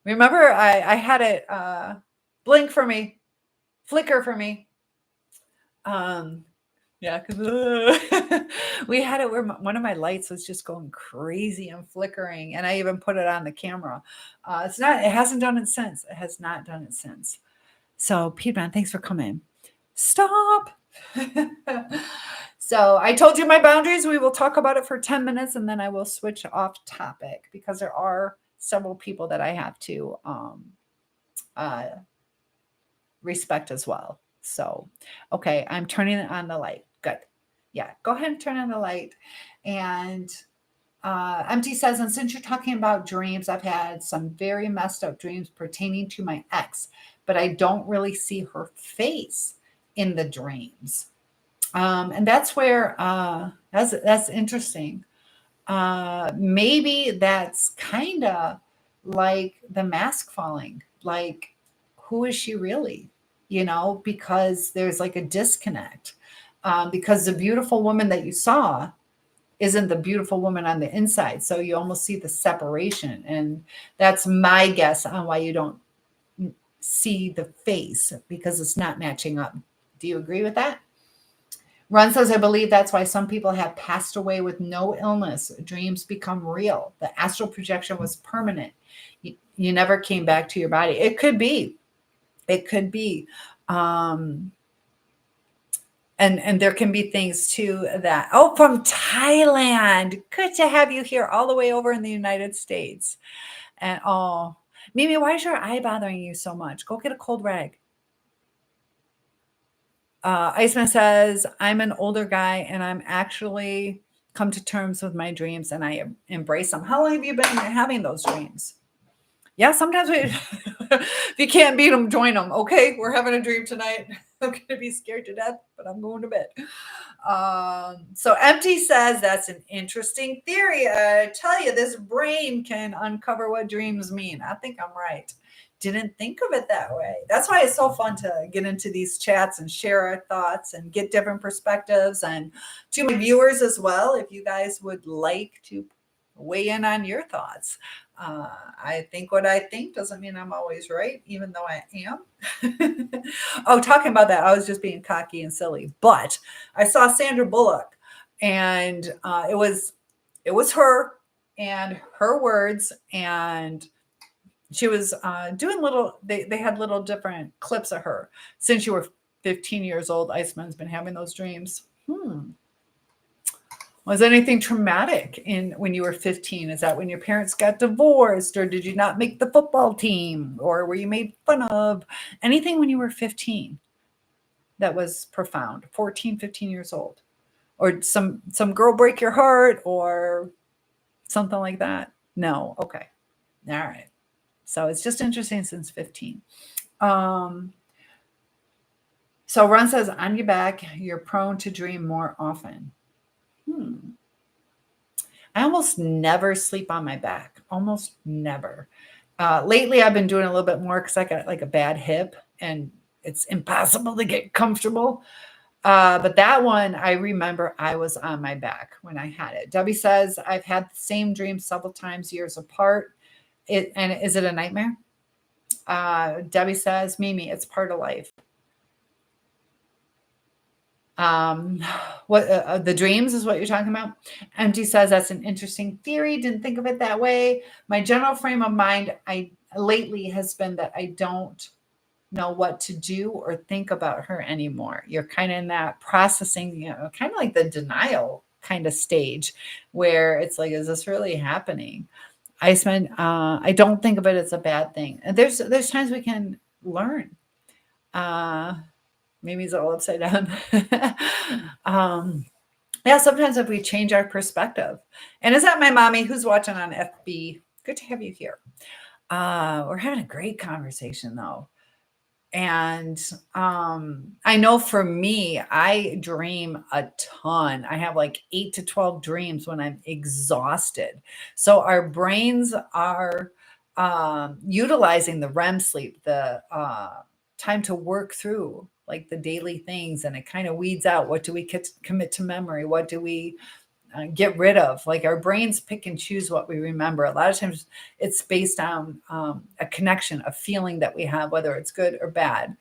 Remember, I had it blink for me, flicker for me. Yeah, because we had it where one of my lights was just going crazy and flickering, and I even put it on the camera. It hasn't done it since. It has not done it since. So, Piedmont, thanks for coming. Stop. So I told you my boundaries. We will talk about it for 10 minutes and then I will switch off topic because there are several people that I have to respect as well. So, okay, I'm turning on the light. Good. Yeah, go ahead and turn on the light. And MT says, and since you're talking about dreams, I've had some very messed up dreams pertaining to my ex, but I don't really see her face in the dreams. And that's where that's interesting. Maybe that's kind of like the mask falling. Like, who is she really? Because there's like a disconnect. Because the beautiful woman that you saw isn't the beautiful woman on the inside. So you almost see the separation. And that's my guess on why you don't see the face because it's not matching up. Do you agree with that? Ron says, I believe that's why some people have passed away with no illness. Dreams become real. The astral projection was permanent. You never came back to your body. It could be. It could be. And there can be things too that, oh, from Thailand. Good to have you here all the way over in the United States. And oh, Mimi, why is your eye bothering you so much? Go get a cold rag. Iceman says, I'm an older guy and I'm actually come to terms with my dreams and I embrace them. How long have you been having those dreams? Yeah, sometimes if you can't beat them, join them. Okay, we're having a dream tonight. I'm going to be scared to death, but I'm going to bed. So Empty says that's an interesting theory. I tell you, this brain can uncover what dreams mean. I think I'm right. Didn't think of it that way. That's why it's so fun to get into these chats and share our thoughts and get different perspectives. And to my viewers as well, if you guys would like to weigh in on your thoughts. I think what I think doesn't mean I'm always right, even though I am. Oh, talking about that, I was just being cocky and silly. But I saw Sandra Bullock, and it was her and her words, and she was doing they had little different clips of her. Since you were 15 years old, Iceman's been having those dreams. Was anything traumatic when you were 15? Is that when your parents got divorced, or did you not make the football team, or were you made fun of? Anything when you were 15 that was profound, 14, 15 years old, or some girl break your heart or something like that? No. Okay. All right. So it's just interesting since 15. So Ron says, on your back, you're prone to dream more often. I almost never sleep on my back. Almost never. Lately, I've been doing a little bit more because I got like a bad hip, and it's impossible to get comfortable. But that one, I remember I was on my back when I had it. Debbie says, I've had the same dream several times, years apart. And is it a nightmare? Debbie says, Mimi, it's part of life. Um, what the dreams is what you're talking about. MG says that's an interesting theory. Didn't think of it that way. My general frame of mind, I lately has been that I don't know what to do or think about her anymore. You're kind of in that processing, kind of like the denial kind of stage where it's like, is this really happening? I don't think of it as a bad thing. And there's times we can learn. Maybe it's all upside down. Yeah, sometimes if we change our perspective. And is that my mommy who's watching on FB? Good to have you here. We're having a great conversation though. And I know for me, I dream a ton. I have like 8 to 12 dreams when I'm exhausted. So our brains are utilizing the REM sleep, the time to work through like the daily things, and it kind of weeds out what do we commit to memory, what do we get rid of. Like our brains pick and choose what we remember. A lot of times it's based on a connection, a feeling that we have, whether it's good or bad.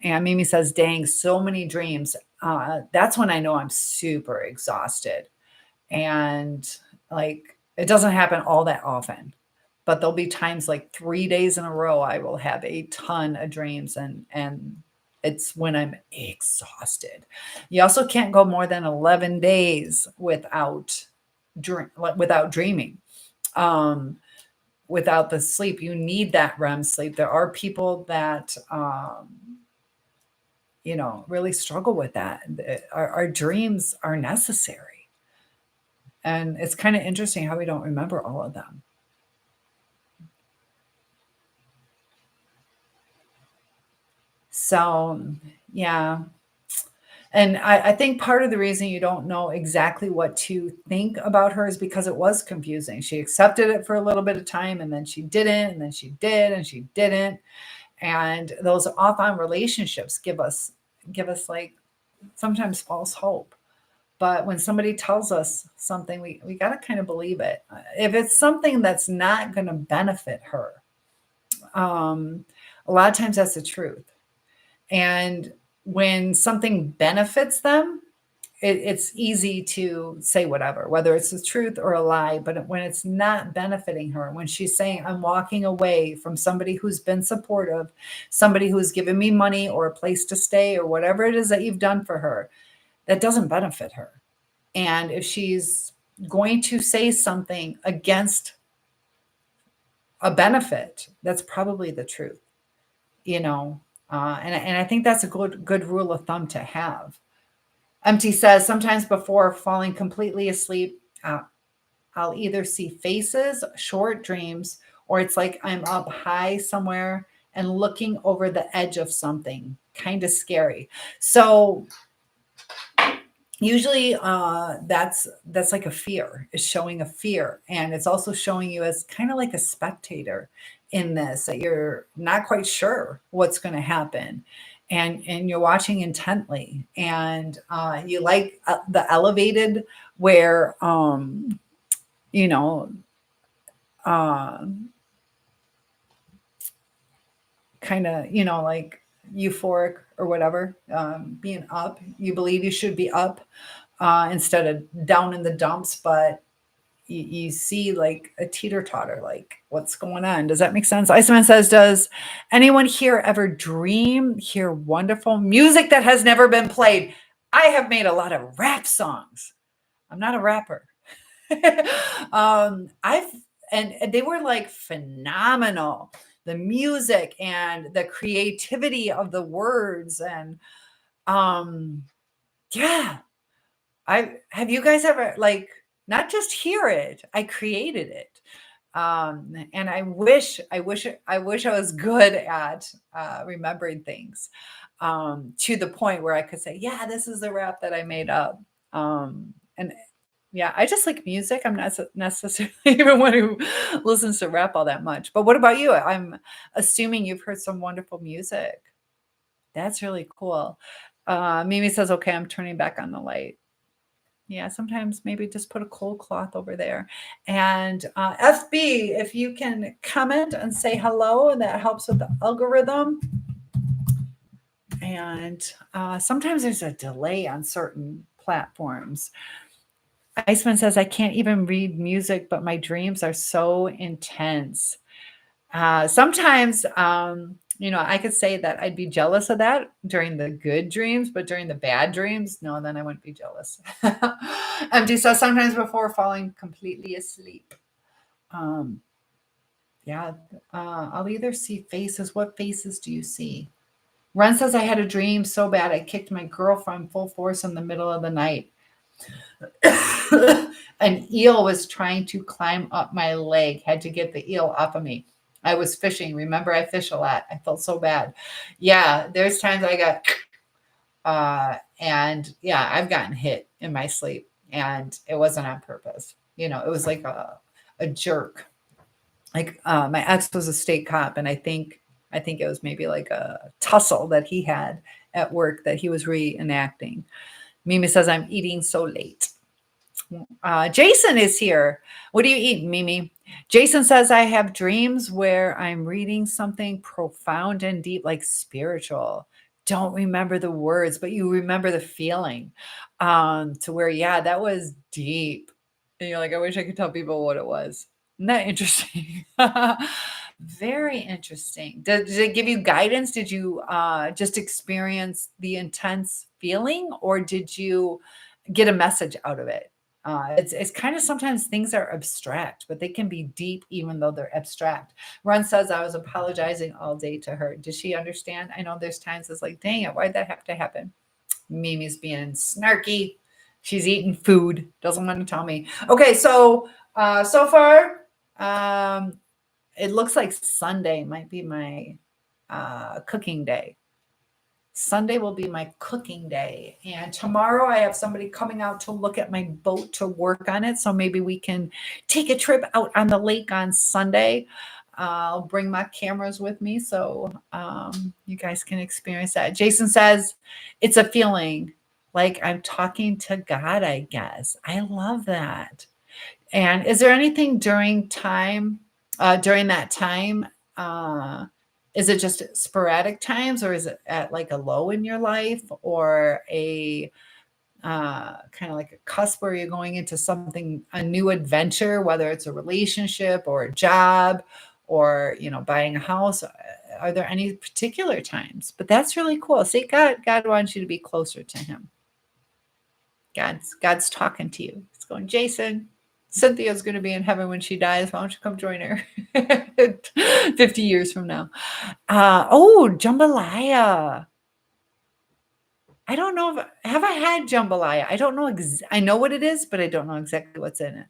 And Mimi says, dang, so many dreams. That's when I know I'm super exhausted. And like, it doesn't happen all that often, but there'll be times like 3 days in a row, I will have a ton of dreams, and it's when I'm exhausted. You also can't go more than 11 days without dreaming. Without the sleep, you need that REM sleep. There are people that really struggle with that. Our dreams are necessary. And it's kind of interesting how we don't remember all of them. So, yeah. And I think part of the reason you don't know exactly what to think about her is because it was confusing. She accepted it for a little bit of time, and then she didn't, and then she did, and she didn't. And those off-on relationships give us like sometimes false hope. But when somebody tells us something, we got to kind of believe it. If it's something that's not going to benefit her, a lot of times that's the truth. And when something benefits them, it's easy to say whatever, whether it's the truth or a lie. But when it's not benefiting her, when she's saying, I'm walking away from somebody who's been supportive, somebody who's given me money or a place to stay or whatever it is that you've done for her, that doesn't benefit her. And if she's going to say something against a benefit, that's probably the truth, and I think that's a good rule of thumb to have. MT says, sometimes before falling completely asleep, I'll either see faces, short dreams, or it's like I'm up high somewhere and looking over the edge of something, kind of scary. So usually that's like a fear, is showing a fear. And it's also showing you as kind of like a spectator in this, that you're not quite sure what's going to happen. And you're watching intently, and you like the elevated where kind of like euphoric or whatever, being up, you believe you should be up instead of down in the dumps, but you see like a teeter-totter, like what's going on. Does that make sense? Iceman says, does anyone here ever hear wonderful music that has never been played? I have made a lot of rap songs. I'm not a rapper. And they were like phenomenal. The music and the creativity of the words, and yeah. Have you guys ever like not just hear it? I created it. And I wish I was good at remembering things to the point where I could say, yeah, this is the rap that I made up. And yeah, I just like music. I'm not necessarily even one who listens to rap all that much. But what about you? I'm assuming you've heard some wonderful music That's really cool. Mimi says, okay, I'm turning back on the light. Yeah, sometimes maybe just put a cold cloth over there. And FB, if you can comment and say hello, that helps with the algorithm. And sometimes there's a delay on certain platforms. Iceman says, I can't even read music, but my dreams are so intense. Sometimes, I could say that I'd be jealous of that during the good dreams, but during the bad dreams, no, then I wouldn't be jealous. MD says sometimes before falling completely asleep. Um, yeah, I'll either see faces. What faces do you see? Ren says I had a dream so bad I kicked my girlfriend full force in the middle of the night. An eel was trying to climb up my leg, had to get the eel off of me. I was fishing. Remember, I fish a lot. I felt so bad. Yeah, there's times I got, and yeah, I've gotten hit in my sleep, and it wasn't on purpose. It was like a jerk. Like my ex was a state cop, and I think it was maybe like a tussle that he had at work that he was reenacting. Mimi says, I'm eating so late. Jason is here. What do you eat, Mimi? Jason says, I have dreams where I'm reading something profound and deep, like spiritual. Don't remember the words, but you remember the feeling. To where, yeah, that was deep. And you're like, I wish I could tell people what it was. Isn't that interesting? Very interesting. Did it give you guidance? Did you just experience the intense feeling, or did you get a message out of it? It's kind of sometimes things are abstract, but they can be deep even though they're abstract. Ron says I was apologizing all day to her. Does she understand? I know there's times it's like, dang it, why'd that have to happen? Mimi's being snarky. She's eating food, doesn't want to tell me. Okay, so so far, it looks like Sunday might be my cooking day. Sunday will be my cooking day. And tomorrow I have somebody coming out to look at my boat to work on it. So maybe we can take a trip out on the lake on Sunday. I'll bring my cameras with me so you guys can experience that. Jason says it's a feeling like I'm talking to God, I guess. I love that. And is there anything during that time, is it just sporadic times, or is it at like a low in your life, or a kind of like a cusp where you're going into something, a new adventure, whether it's a relationship or a job or, buying a house? Are there any particular times? But that's really cool. See, God wants you to be closer to him. God's talking to you. It's going, Jason, Cynthia's going to be in heaven when she dies. Why don't you come join her 50 years from now? Jambalaya. I don't know have I had jambalaya? I don't know. I know what it is, but I don't know exactly what's in it.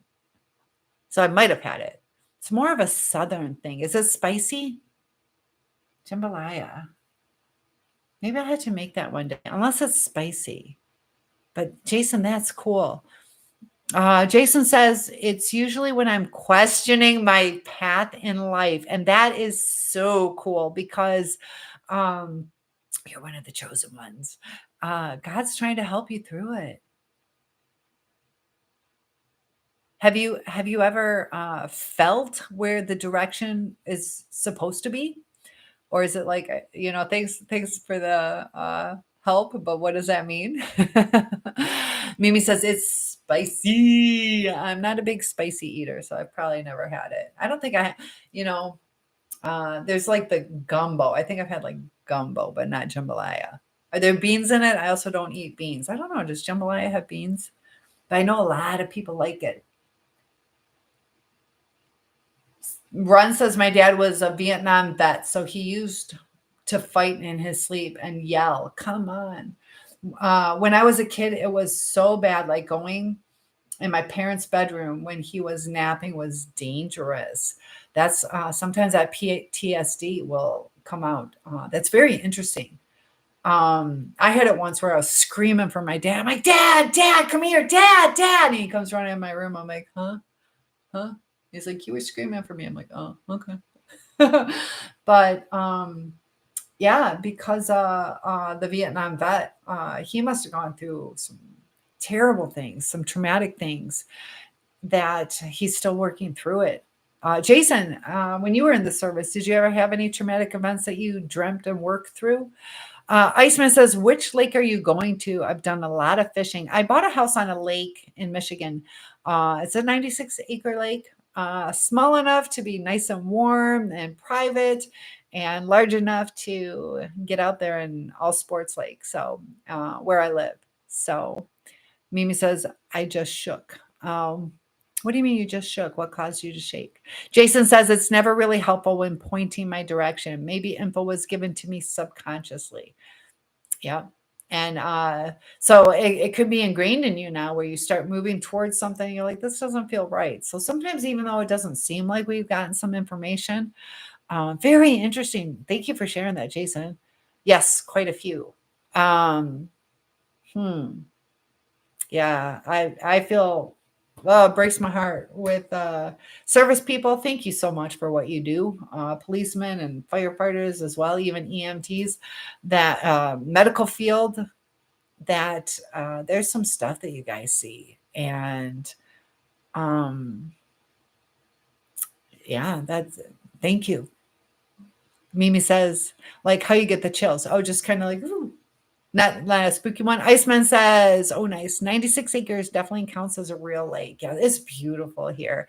So I might have had it. It's more of a Southern thing. Is it spicy? Jambalaya. Maybe I'll have to make that one day, unless it's spicy. But Jason, that's cool. Jason says it's usually when I'm questioning my path in life. And that is so cool because you're one of the chosen ones. God's trying to help you through it. Have you ever felt where the direction is supposed to be? Or is it like, thanks for the help, but what does that mean? Mimi says it's spicy. I'm not a big spicy eater, so I've probably never had it. I don't think there's like the gumbo. I think I've had like gumbo, but not jambalaya. Are there beans in it? I also don't eat beans. I don't know. Does jambalaya have beans? But I know a lot of people like it. Ron says my dad was a Vietnam vet, so he used to fight in his sleep and yell, come on. When I was a kid, it was so bad. Like going in my parents' bedroom when he was napping was dangerous. That's sometimes that PTSD will come out. That's very interesting. I had it once where I was screaming for my dad. I'm like, Dad, come here, Dad. And he comes running in my room. I'm like, huh? He's like, you were screaming for me. I'm like, oh, okay. But Yeah, because the Vietnam vet, he must have gone through some terrible things, some traumatic things that he's still working through it. Jason, when you were in the service, did you ever have any traumatic events that you dreamt and worked through? Iceman says, which lake are you going to? I've done a lot of fishing. I bought a house on a lake in Michigan. It's a 96-acre lake, small enough to be nice and warm and private, and large enough to get out there in all sports lake. So, where I live. So, Mimi says, I just shook. What do you mean you just shook? What caused you to shake? Jason says it's never really helpful when pointing my direction. Maybe info was given to me subconsciously. Yeah. And so it could be ingrained in you now where you start moving towards something. You're like, this doesn't feel right. So sometimes, even though it doesn't seem like we've gotten some information, very interesting. Thank you for sharing that, Jason. Yes, quite a few. Um, hmm. Yeah, I feel, well, it breaks my heart with service people. Thank you so much for what you do, policemen and firefighters as well, even EMTs. That medical field, that there's some stuff that you guys see, and um, yeah, that's, thank you. Mimi says, like, how you get the chills? Oh, just kind of like, ooh. Not a spooky one. Iceman says, oh, nice. 96 acres definitely counts as a real lake. Yeah, it's beautiful here.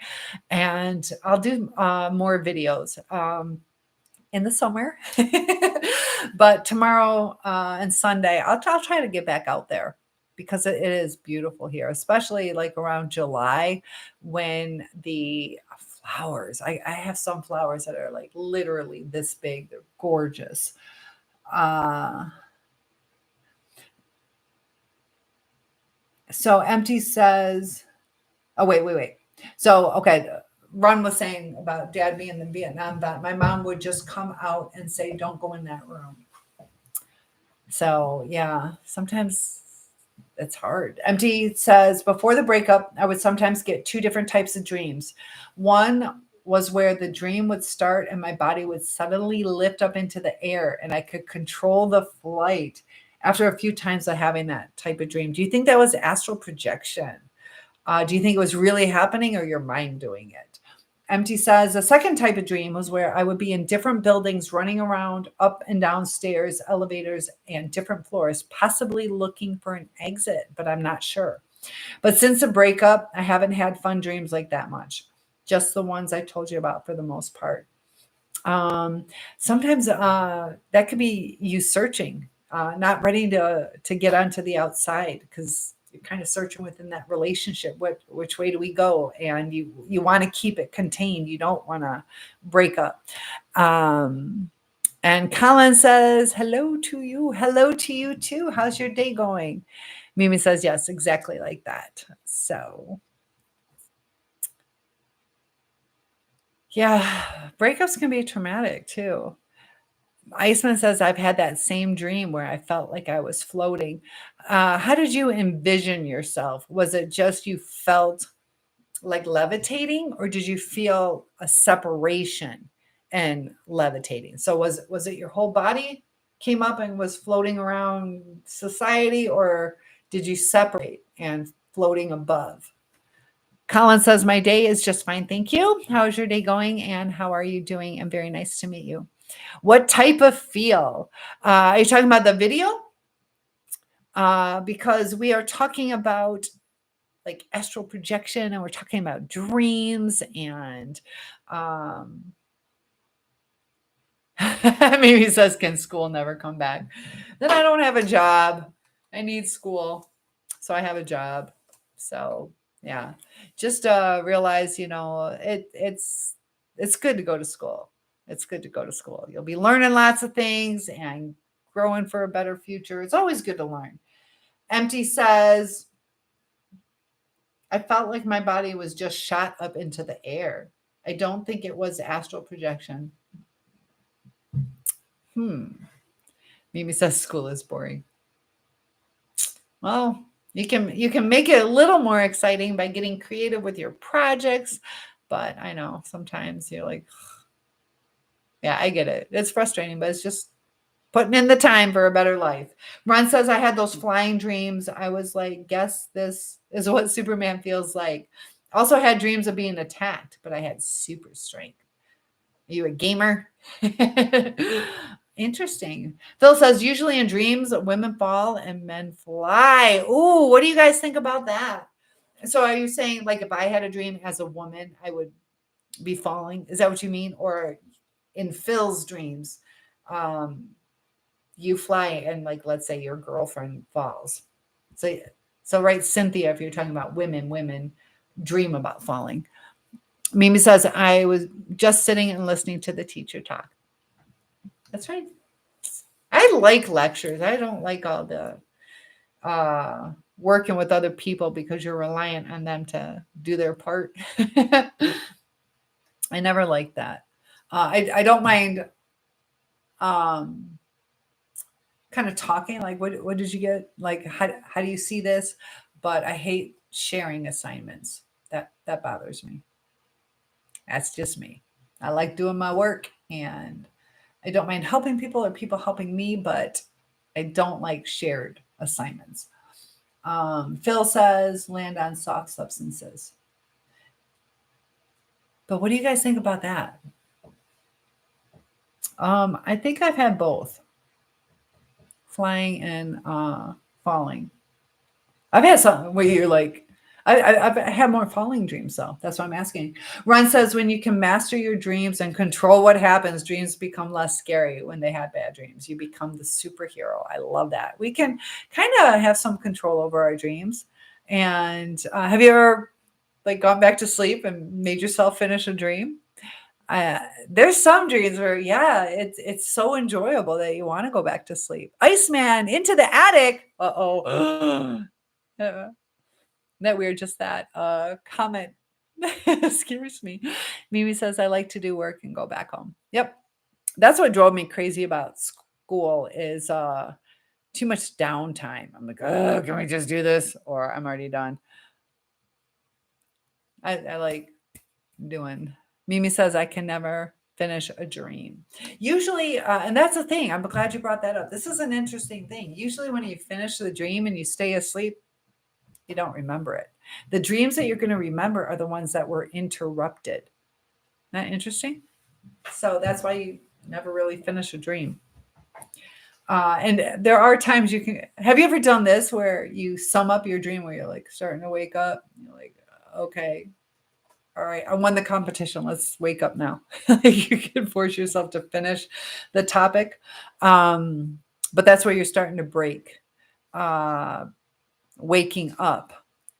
And I'll do more videos in the summer. But tomorrow and Sunday, I'll try to get back out there because it is beautiful here, especially like around July when the flowers, I have some flowers that are like literally this big. They're gorgeous. Uh, So Empty says, oh, wait. So, okay, Ron was saying about dad being in the Vietnam vet. My mom would just come out and say, don't go in that room. So, yeah, sometimes it's hard. Empty says, before the breakup, I would sometimes get two different types of dreams. One was where the dream would start and my body would suddenly lift up into the air and I could control the flight after a few times of having that type of dream. Do you think that was astral projection? Do you think it was really happening or your mind doing it? Empty says the second type of dream was where I would be in different buildings, running around up and down stairs, elevators, and different floors, possibly looking for an exit, but I'm not sure. But since the breakup, I haven't had fun dreams like that much. Just the ones I told you about for the most part. Um, Sometimes that could be you searching, not ready to get onto the outside because you're kind of searching within that relationship. Which way do we go? And you want to keep it contained. You don't want to break up. Um, and Colin says, hello to you. Hello to you too. How's your day going? Mimi says, yes, exactly like that. So, yeah, breakups can be traumatic too. Iceman says, I've had that same dream where I felt like I was floating. How did you envision yourself? Was it just you felt like levitating, or did you feel a separation and levitating? So was it your whole body came up and was floating around society, or did you separate and floating above? Colin says, my day is just fine. Thank you. How is your day going? And how are you doing? And very nice to meet you. What type of feel? Are you talking about the video? Because we are talking about like astral projection and we're talking about dreams and maybe he says, can school never come back? Then I don't have a job. I need school. So I have a job. So yeah, just realize, it's good to go to school. It's good to go to school. You'll be learning lots of things and growing for a better future. It's always good to learn. Empty says, I felt like my body was just shot up into the air. I don't think it was astral projection. Mimi says school is boring. Well, you can make it a little more exciting by getting creative with your projects, but I know sometimes you're like, yeah, I get it. It's frustrating, but it's just Putting in the time for a better life. Ron says, I had those flying dreams. I was like, guess this is what Superman feels like. Also had dreams of being attacked, but I had super strength. Are you a gamer? Interesting. Phil says, usually in dreams, women fall and men fly. Ooh, what do you guys think about that? So are you saying, like, if I had a dream as a woman, I would be falling? Is that what you mean? Or in Phil's dreams, you fly and, like, let's say your girlfriend falls. So right, Cynthia, if you're talking about women dream about falling. Mimi says, I was just sitting and listening to the teacher talk. That's right. I like lectures. I don't like all the working with other people because you're reliant on them to do their part. I never liked that. I don't mind kind of talking, like, what did you get? Like, how do you see this? But I hate sharing assignments. That bothers me. That's just me. I like doing my work, and I don't mind helping people or people helping me, but I don't like shared assignments. Phil says land on soft substances. But what do you guys think about that? I think I've had both flying and falling. I've had some where you're like, I've had more falling dreams, though. That's why I'm asking. Ron says, when you can master your dreams and control what happens, dreams become less scary when they have bad dreams. You become the superhero. I love that. We can kind of have some control over our dreams. And have you ever, like, gone back to sleep and made yourself finish a dream? There's some dreams where, yeah, it's so enjoyable that you want to go back to sleep. Iceman into the attic. Uh-oh. That weird, just that comment scares me. Mimi says, I like to do work and go back home. Yep. That's what drove me crazy about school is too much downtime. I'm like, oh, can we just do this? Or I'm already done. I like doing. Mimi says, I can never finish a dream. Usually, and that's the thing. I'm glad you brought that up. This is an interesting thing. Usually when you finish the dream and you stay asleep, you don't remember it. The dreams that you're going to remember are the ones that were interrupted. Isn't that interesting? So that's why you never really finish a dream. And there are times you can. Have you ever done this where you sum up your dream where you're like starting to wake up? You're like, okay, all right, I won the competition. Let's wake up now. You can force yourself to finish the topic. But that's where you're starting to break. Waking up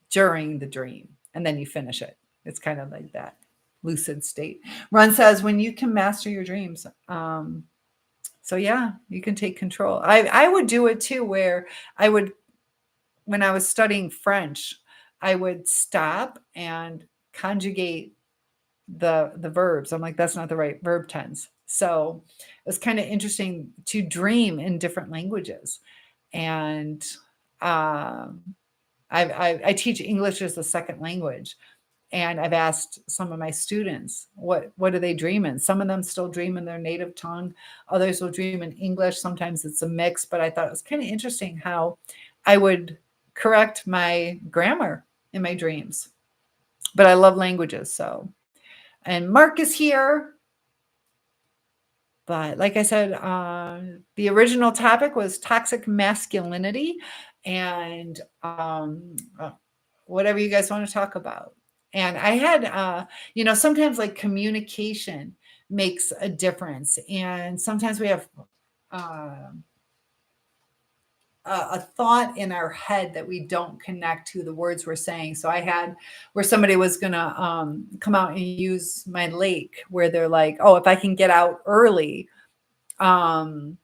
during the dream, and then you finish it. It's kind of like that lucid state. Ron says, when you can master your dreams. So yeah, you can take control. I would do it too, where I would, when I was studying French, I would stop and conjugate the verbs. I'm like, that's not the right verb tense. So it was kind of interesting to dream in different languages. And I teach English as a second language, and I've asked some of my students what do they dream in. Some of them still dream in their native tongue. Others will dream in English. Sometimes it's a mix. But I thought it was kind of interesting how I would correct my grammar in my dreams. But I love languages. So, and Mark is here. But like I said, the original topic was toxic masculinity, and whatever you guys want to talk about. And I had, sometimes like communication makes a difference. And sometimes we have a thought in our head that we don't connect to the words we're saying. So I had where somebody was going to come out and use my lake, where they're like, oh, if I can get out early. And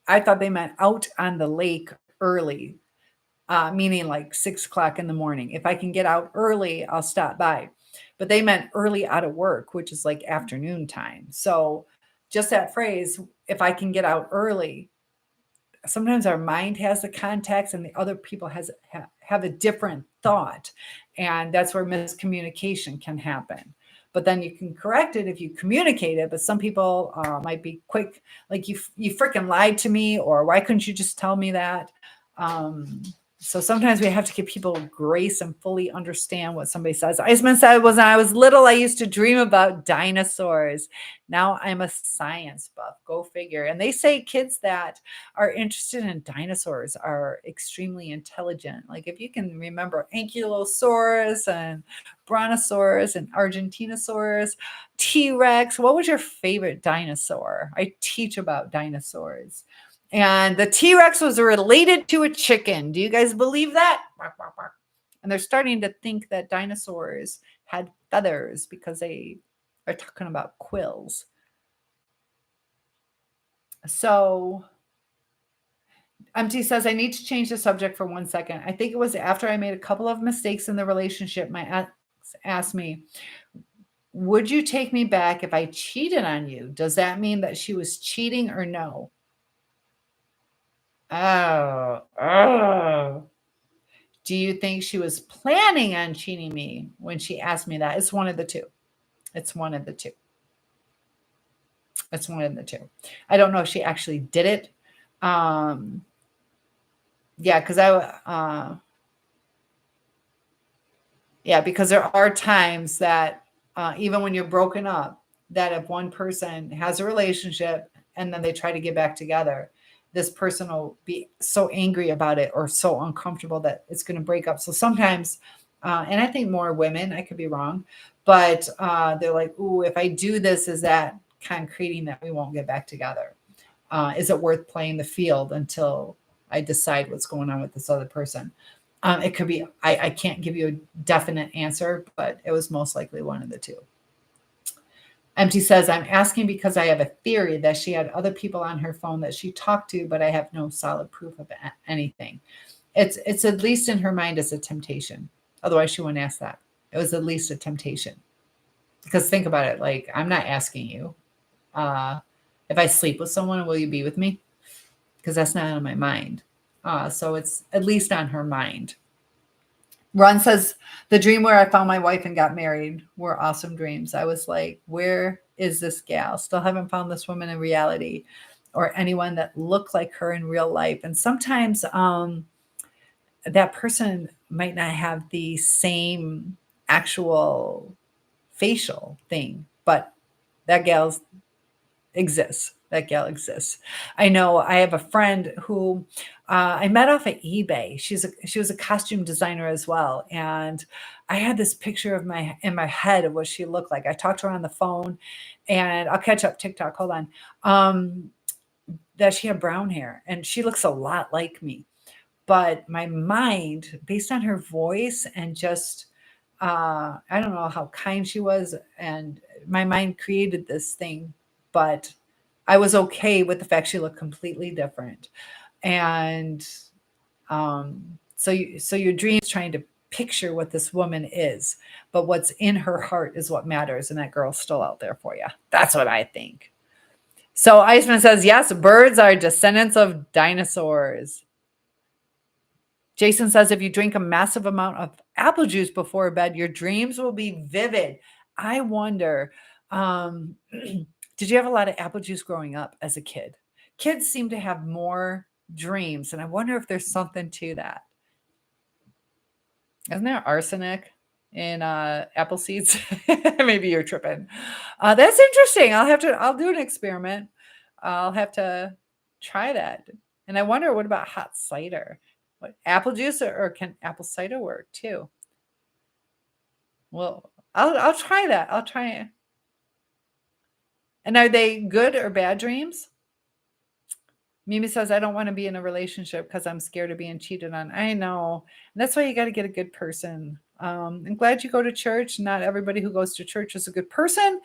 I thought they meant out on the lake early, meaning like 6 o'clock in the morning. If I can get out early, I'll stop by. But they meant early out of work, which is like afternoon time. So just that phrase, if I can get out early, sometimes our mind has the context and the other people have a different thought. And that's where miscommunication can happen. but then you can correct it if you communicate it. But some people might be quick, like you freaking lied to me, or why couldn't you just tell me that? So sometimes we have to give people grace and fully understand what somebody says. Iceman said, when I was little, I used to dream about dinosaurs. Now I'm a science buff. Go figure. And they say kids that are interested in dinosaurs are extremely intelligent. Like if you can remember Ankylosaurus and Brontosaurus and Argentinosaurus, T-Rex, what was your favorite dinosaur? I teach about dinosaurs. And the T-Rex was related to a chicken. Do you guys believe that? And they're starting to think that dinosaurs had feathers because they are talking about quills. So MT says, I need to change the subject for 1 second. I think it was after I made a couple of mistakes in the relationship. My ex asked me, would you take me back if I cheated on you? Does that mean that she was cheating or no? Oh. Do you think she was planning on cheating me when she asked me that? It's one of the two. It's one of the two. It's one of the two. I don't know if she actually did it. Yeah, because because there are times that even when you're broken up, that if one person has a relationship and then they try to get back together, this person will be so angry about it or so uncomfortable that it's going to break up. So sometimes, and I think more women, I could be wrong, but they're like, ooh, if I do this, is that concreting that we won't get back together? Is it worth playing the field until I decide what's going on with this other person? It could be, I can't give you a definite answer, but it was most likely one of the two. MT says, I'm asking because I have a theory that she had other people on her phone that she talked to, but I have no solid proof of anything. It's at least in her mind as a temptation. Otherwise, she wouldn't ask that. It was at least a temptation. Because think about it, like, I'm not asking you. If I sleep with someone, will you be with me? Because that's not on my mind. So it's at least on her mind. Ron says, the dream where I found my wife and got married were awesome dreams. I was like, where is this gal? Still haven't found this woman in reality or anyone that looked like her in real life. And sometimes that person might not have the same actual facial thing, but that gal exists. That gal exists. I know I have a friend who I met off of eBay. She was a costume designer as well. And I had this picture in my head of what she looked like. I talked to her on the phone, and I'll catch up TikTok. Hold on. That she had brown hair and she looks a lot like me. But my mind, based on her voice and just I don't know how kind she was, and my mind created this thing, but I was okay with the fact she looked completely different. And so your dream's trying to picture what this woman is, but what's in her heart is what matters, and that girl's still out there for you. That's what I think. So Iceman says, yes, birds are descendants of dinosaurs. Jason says, if you drink a massive amount of apple juice before bed, your dreams will be vivid. I wonder, did you have a lot of apple juice growing up as a kid? Kids seem to have more dreams, and I wonder if there's something to that. Isn't there arsenic in apple seeds? Maybe you're tripping. That's interesting. I'll do an experiment. I'll have to try that. And I wonder, what about hot cider? What, apple juice or can apple cider work too? Well, I'll try that. I'll try it. And are they good or bad dreams? Mimi says, I don't want to be in a relationship because I'm scared of being cheated on. I know. And that's why you got to get a good person. I'm glad you go to church. Not everybody who goes to church is a good person,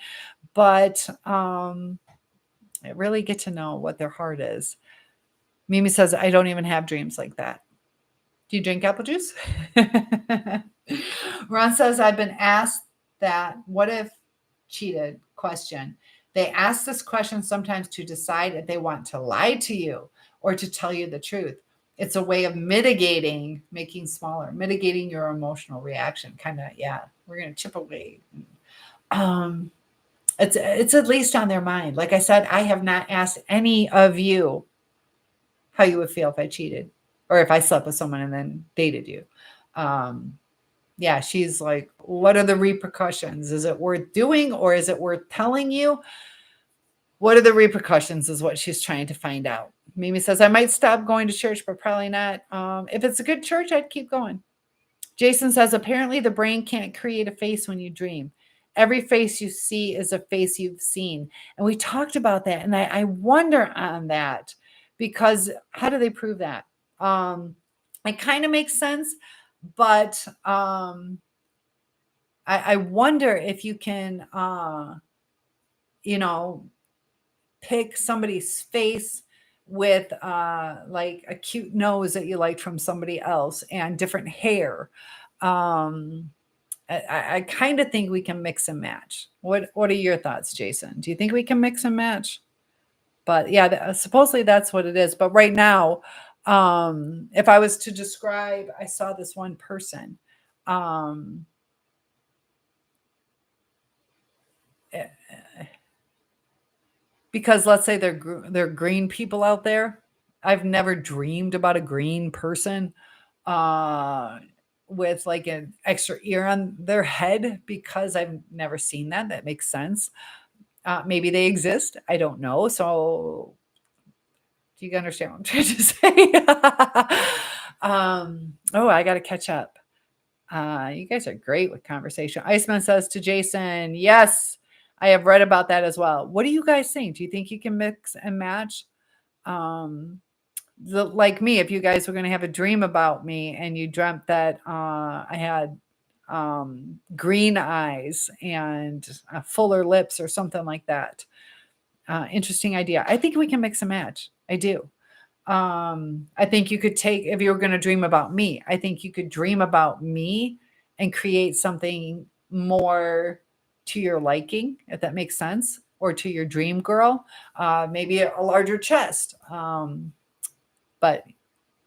but really get to know what their heart is. Mimi says, I don't even have dreams like that. Do you drink apple juice? Ron says, I've been asked that what if cheated question. They ask this question sometimes to decide if they want to lie to you or to tell you the truth. It's a way of mitigating your emotional reaction. Kind of, yeah, we're going to chip away. It's at least on their mind. Like I said, I have not asked any of you how you would feel if I cheated or if I slept with someone and then dated you. Yeah, she's like, what are the repercussions? Is it worth doing or is it worth telling you? What are the repercussions is what she's trying to find out. Mimi says, I might stop going to church, but probably not. If it's a good church, I'd keep going. Jason says, apparently the brain can't create a face when you dream. Every face you see is a face you've seen. And we talked about that. And I wonder on that because how do they prove that? It kind of makes sense, but I wonder if you can, you know, pick somebody's face with like a cute nose that you liked from somebody else and different hair. I kind of think we can mix and match. What are your thoughts, Jason? Do you think we can mix and match? But yeah, supposedly that's what it is. But right now, if I was to describe, I saw this one person. Eh, because let's say they're green people out there. I've never dreamed about a green person with like an extra ear on their head because I've never seen that. That makes sense. Maybe they exist. I don't know. So do you understand what I'm trying to say? Oh, I got to catch up. You guys are great with conversation. Iceman says to Jason, yes, I have read about that as well. What do you guys think? Do you think you can mix and match? Like me, if you guys were going to have a dream about me and you dreamt that I had green eyes and fuller lips or something like that. Interesting idea. I think we can mix and match. I do. I think you could take, if you were going to dream about me, I think you could dream about me and create something more to your liking, if that makes sense, or to your dream girl. Maybe a larger chest. But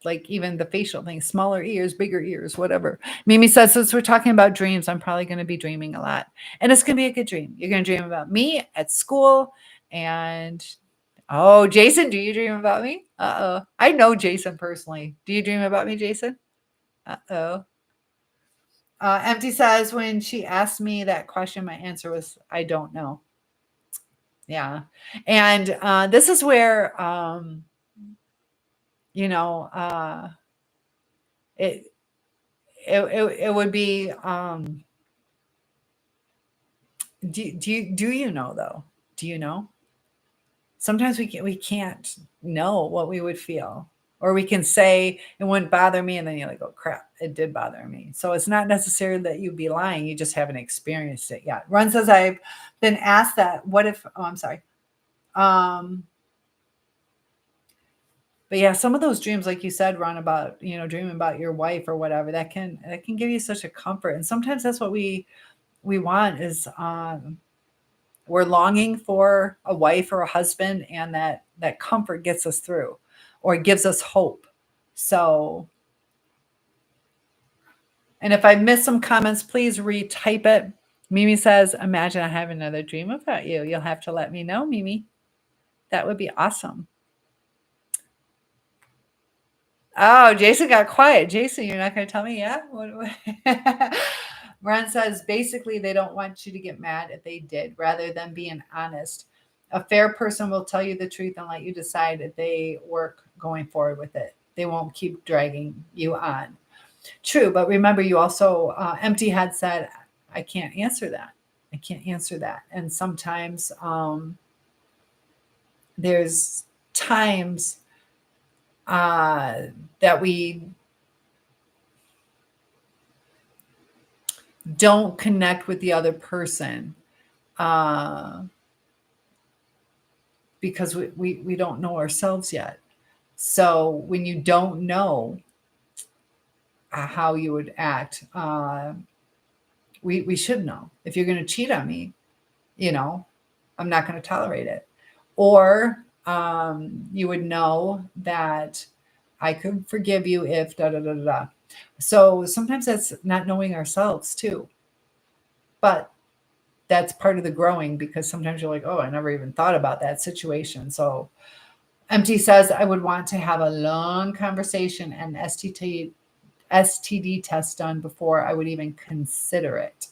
like even the facial thing, smaller ears, bigger ears, whatever. Mimi says, since we're talking about dreams, I'm probably going to be dreaming a lot. And it's going to be a good dream. You're going to dream about me at school. And oh, Jason, do you dream about me? Uh-oh. I know Jason personally. Do you dream about me, Jason? Uh-oh. Empty says, when she asked me that question, my answer was, I don't know. Yeah. And this is where, you know, it, it would be, do you know though? Do you know? Sometimes we can't know what we would feel. Or we can say it wouldn't bother me, and then you're like, oh crap, it did bother me. So it's not necessarily that you'd be lying, you just haven't experienced it yet. Ron says, I've been asked that. What if, oh, I'm sorry. But yeah, some of those dreams, like you said, Ron, about, dreaming about your wife or whatever, that can give you such a comfort. And sometimes that's what we want is we're longing for a wife or a husband, and that comfort gets us through or gives us hope. So, and if I miss some comments, please retype it. Mimi says, imagine I have another dream about you. You'll have to let me know, Mimi. That would be awesome. Oh, Jason got quiet. Jason, you're not going to tell me? Yeah? Ron says, basically, they don't want you to get mad if they did, rather than being honest. A fair person will tell you the truth and let you decide if they work going forward with it. They won't keep dragging you on. True, but remember, you also, Empty had said, I can't answer that. I can't answer that. And sometimes there's times that we don't connect with the other person because we don't know ourselves yet. So when you don't know how you would act, we should know. If you're going to cheat on me, I'm not going to tolerate it. Or you would know that I could forgive you if da da da da da. So sometimes that's not knowing ourselves too. But that's part of the growing, because sometimes you're like, oh, I never even thought about that situation. So MT says, I would want to have a long conversation and STD test done before I would even consider it.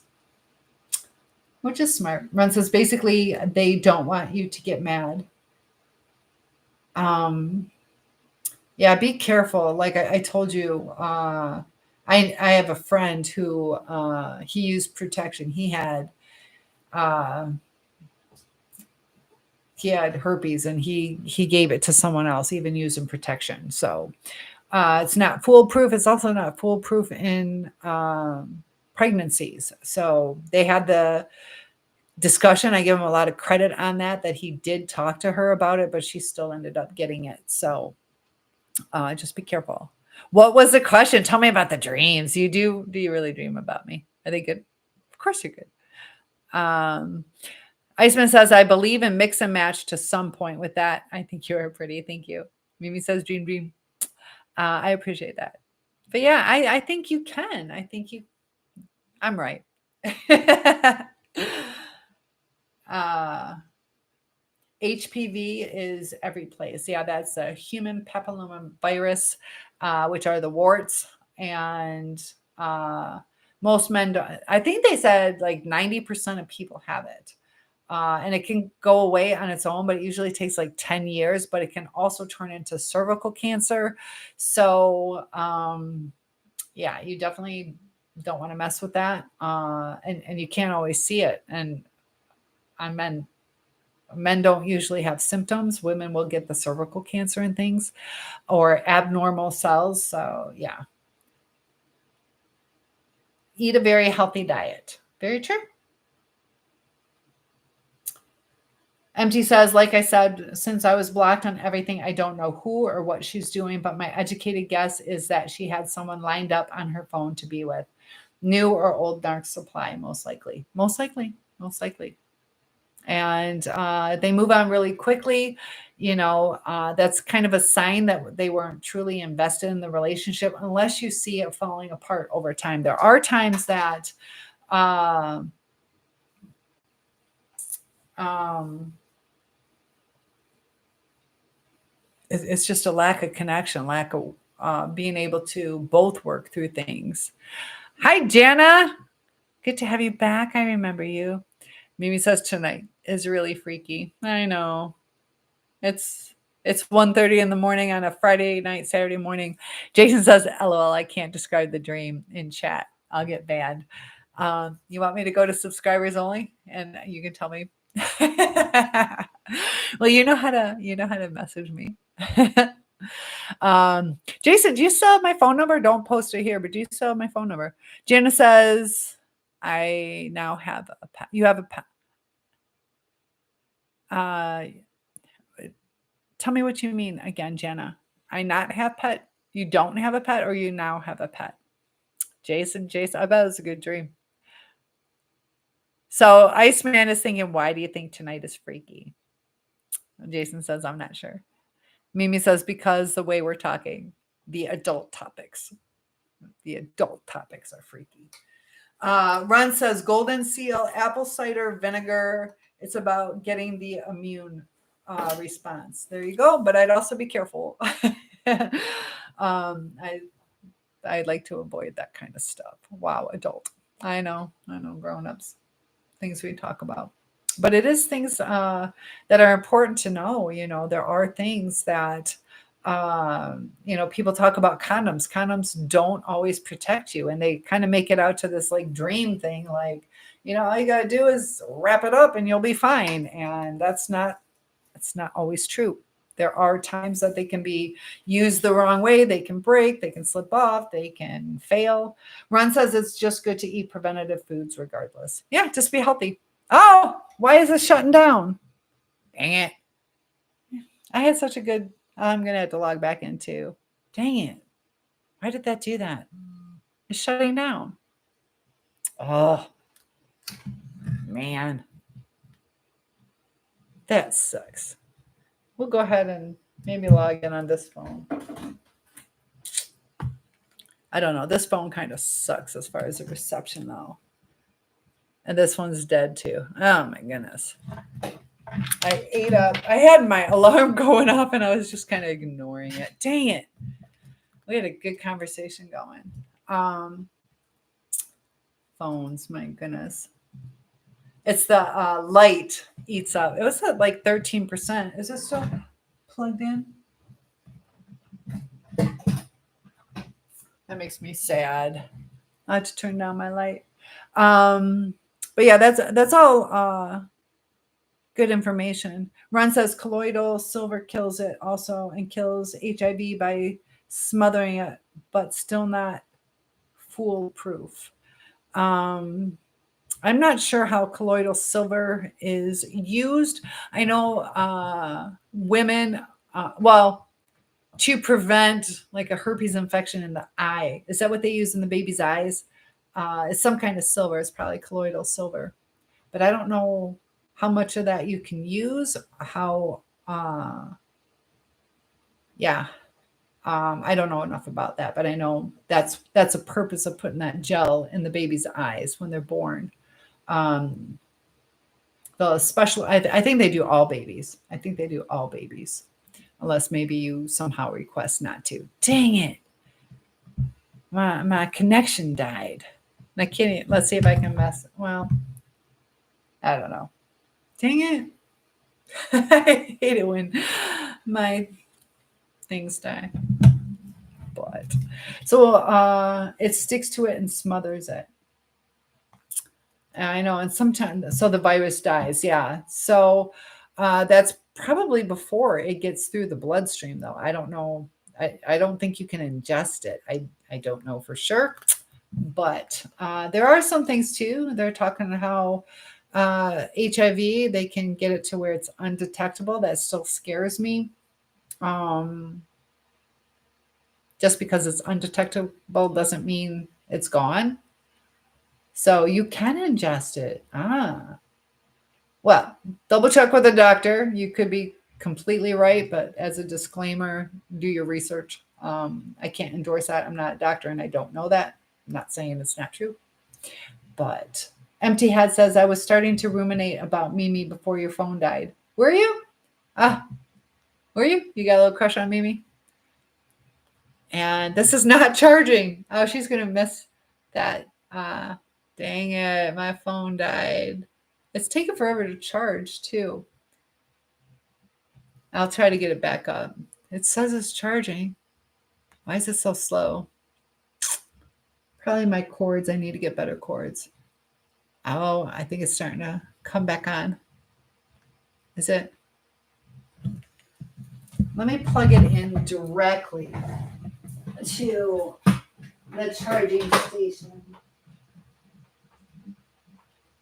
Which is smart. Ron says, basically, they don't want you to get mad. Yeah, be careful. Like I told you, I have a friend who he used protection. He had herpes, and he gave it to someone else, even using protection. So it's not foolproof. It's also not foolproof in pregnancies. So they had the discussion. I give him a lot of credit on that he did talk to her about it, but she still ended up getting it. So just be careful. What was the question? Tell me about the dreams. Do you really dream about me? Are they good? Of course you're good. Iceman says, I believe in mix and match to some point with that. I think you're pretty. Thank you. Mimi says, dream. I appreciate that. But yeah, I think you can. I'm right. HPV is every place. Yeah, that's a human papillomavirus, which are the warts. And most men, I think they said like 90% of people have it. And it can go away on its own, but it usually takes like 10 years, but it can also turn into cervical cancer. So yeah, you definitely don't want to mess with that. And you can't always see it. And on men don't usually have symptoms. Women will get the cervical cancer and things, or abnormal cells. So yeah, eat a very healthy diet. Very true. MT says, like I said, since I was blocked on everything, I don't know who or what she's doing, but my educated guess is that she had someone lined up on her phone to be with. New or old narc supply, most likely. And they move on really quickly. That's kind of a sign that they weren't truly invested in the relationship, unless you see it falling apart over time. There are times that it's just a lack of connection, lack of being able to both work through things. Hi, Jana. Good to have you back. I remember you. Mimi says tonight is really freaky. I know. It's 1:30 in the morning on a Friday night, Saturday morning. Jason says, LOL, I can't describe the dream in chat. I'll get banned. You want me to go to subscribers only? And you can tell me. Well, you know how to message me. Jason, do you still have my phone number? Don't post it here, but do you still have my phone number? Jana says, I now have a pet. You have a pet. Tell me what you mean again, Jana. I not have pet. You don't have a pet, or you now have a pet? Jason, I bet it was a good dream. So Iceman is thinking, why do you think tonight is freaky? Jason says, I'm not sure. Mimi says, because the way we're talking, the adult topics are freaky. Ron says, golden seal, apple cider vinegar. It's about getting the immune response. There you go. But I'd also be careful. I'd like to avoid that kind of stuff. Wow, adult. I know, grown-ups, things we talk about. But it is things that are important to know. There are things that, people talk about condoms. Condoms don't always protect you. And they kind of make it out to this like dream thing. Like, all you got to do is wrap it up and you'll be fine. And that's not always true. There are times that they can be used the wrong way. They can break, they can slip off, they can fail. Ron says it's just good to eat preventative foods regardless. Yeah, just be healthy. Oh, why is this shutting down? Dang it. I had such a good, I'm going to have to log back in too. Dang it. Why did that do that? It's shutting down. Oh, man. That sucks. We'll go ahead and maybe log in on this phone. I don't know. This phone kind of sucks as far as the reception, though. And this one's dead too. Oh my goodness. I ate up. I had my alarm going off and I was just kind of ignoring it. Dang it. We had a good conversation going. Phones, my goodness. It's the light eats up. It was at like 13%. Is this still plugged in? That makes me sad. I have to turn down my light. But yeah, that's all good information. Ron says colloidal silver kills it also and kills HIV by smothering it, but still not foolproof. I'm not sure how colloidal silver is used. I know women, well, to prevent like a herpes infection in the eye. Is that what they use in the baby's eyes? It's some kind of silver. It's probably colloidal silver. But I don't know how much of that you can use. I don't know enough about that, but I know that's a purpose of putting that gel in the baby's eyes when they're born. The special, I think they do all babies. I think they do all babies, unless maybe you somehow request not to. Dang it. My connection died. I can't, let's see if I can well, I don't know. Dang it. I hate it when my things die. But so it sticks to it and smothers it. I know, and sometimes so the virus dies. Yeah. So that's probably before it gets through the bloodstream, though. I don't know. I don't think you can ingest it. I don't know for sure. But there are some things too. They're talking how HIV, they can get it to where it's undetectable. That still scares me. Just because it's undetectable doesn't mean it's gone. So you can ingest it. Well, double check with a doctor. You could be completely right, but as a disclaimer, do your research. I can't endorse that. I'm not a doctor and I don't know that. I'm not saying it's not true. But Empty Head says, I was starting to ruminate about Mimi before your phone died. Were you? Were you? You got a little crush on Mimi? And this is not charging. Oh, she's going to miss that. Dang it. My phone died. It's taking forever to charge, too. I'll try to get it back up. It says it's charging. Why is it so slow? Probably my cords. I need to get better cords. Oh, I think it's starting to come back on. Is it? Let me plug it in directly to the charging station.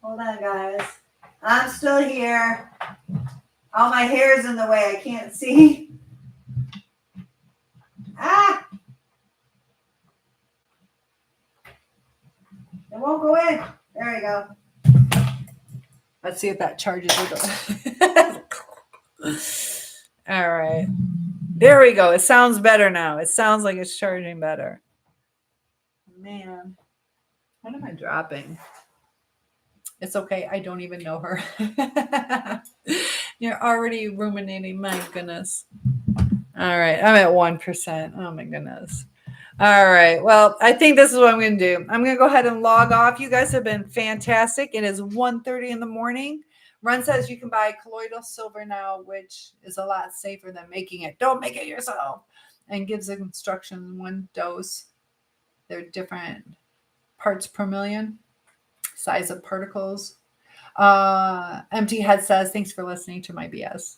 Hold on, guys. I'm still here. All my hair's in the way. I can't see. It won't go in. There we go. Let's see if that charges it. All right. There we go. It sounds better now. It sounds like it's charging better. Man, what am I dropping? It's okay. I don't even know her. You're already ruminating. My goodness. All right. I'm at 1%. Oh, my goodness. All right. Well, I think this is what I'm going to do. I'm going to go ahead and log off. You guys have been fantastic. It is 1:30 in the morning. Ron says you can buy colloidal silver now, which is a lot safer than making it. Don't make it yourself. And gives instructions, one dose. They're different parts per million, size of particles. Empty Head says, thanks for listening to my BS.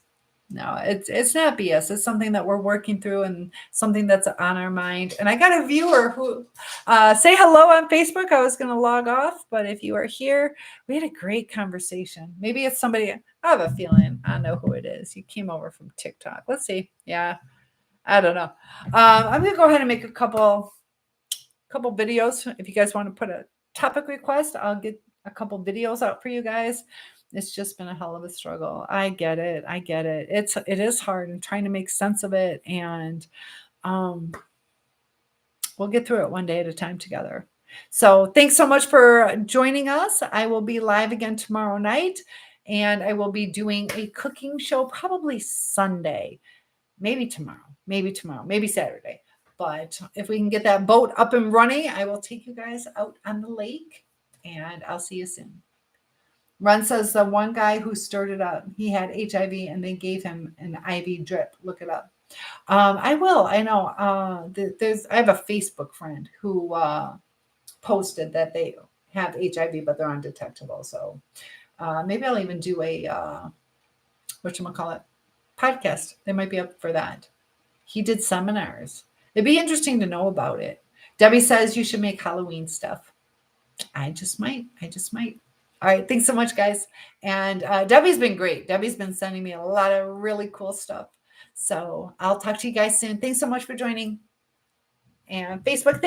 No, it's not BS. It's something that we're working through and something that's on our mind. And I got a viewer who say hello on Facebook. I was going to log off, but if you are here, we had a great conversation. Maybe it's somebody. I have a feeling I know who it is. You came over from TikTok. Let's see. Yeah, I don't know. I'm going to go ahead and make a couple videos. If you guys want to put a topic request, I'll get a couple videos out for you guys. It's just been a hell of a struggle. I get it. It is hard and trying to make sense of it. And we'll get through it one day at a time together. So thanks so much for joining us. I will be live again tomorrow night, and I will be doing a cooking show probably Sunday, maybe tomorrow, maybe Saturday. But if we can get that boat up and running, I will take you guys out on the lake, and I'll see you soon. Ron says the one guy who stirred it up, he had HIV and they gave him an IV drip. Look it up. I will. I know. I have a Facebook friend who posted that they have HIV, but they're undetectable. So maybe I'll even do a whatchamacallit podcast. They might be up for that. He did seminars. It'd be interesting to know about it. Debbie says you should make Halloween stuff. I just might. All right. Thanks so much, guys. And Debbie's been great. Debbie's been sending me a lot of really cool stuff. So I'll talk to you guys soon. Thanks so much for joining. And Facebook,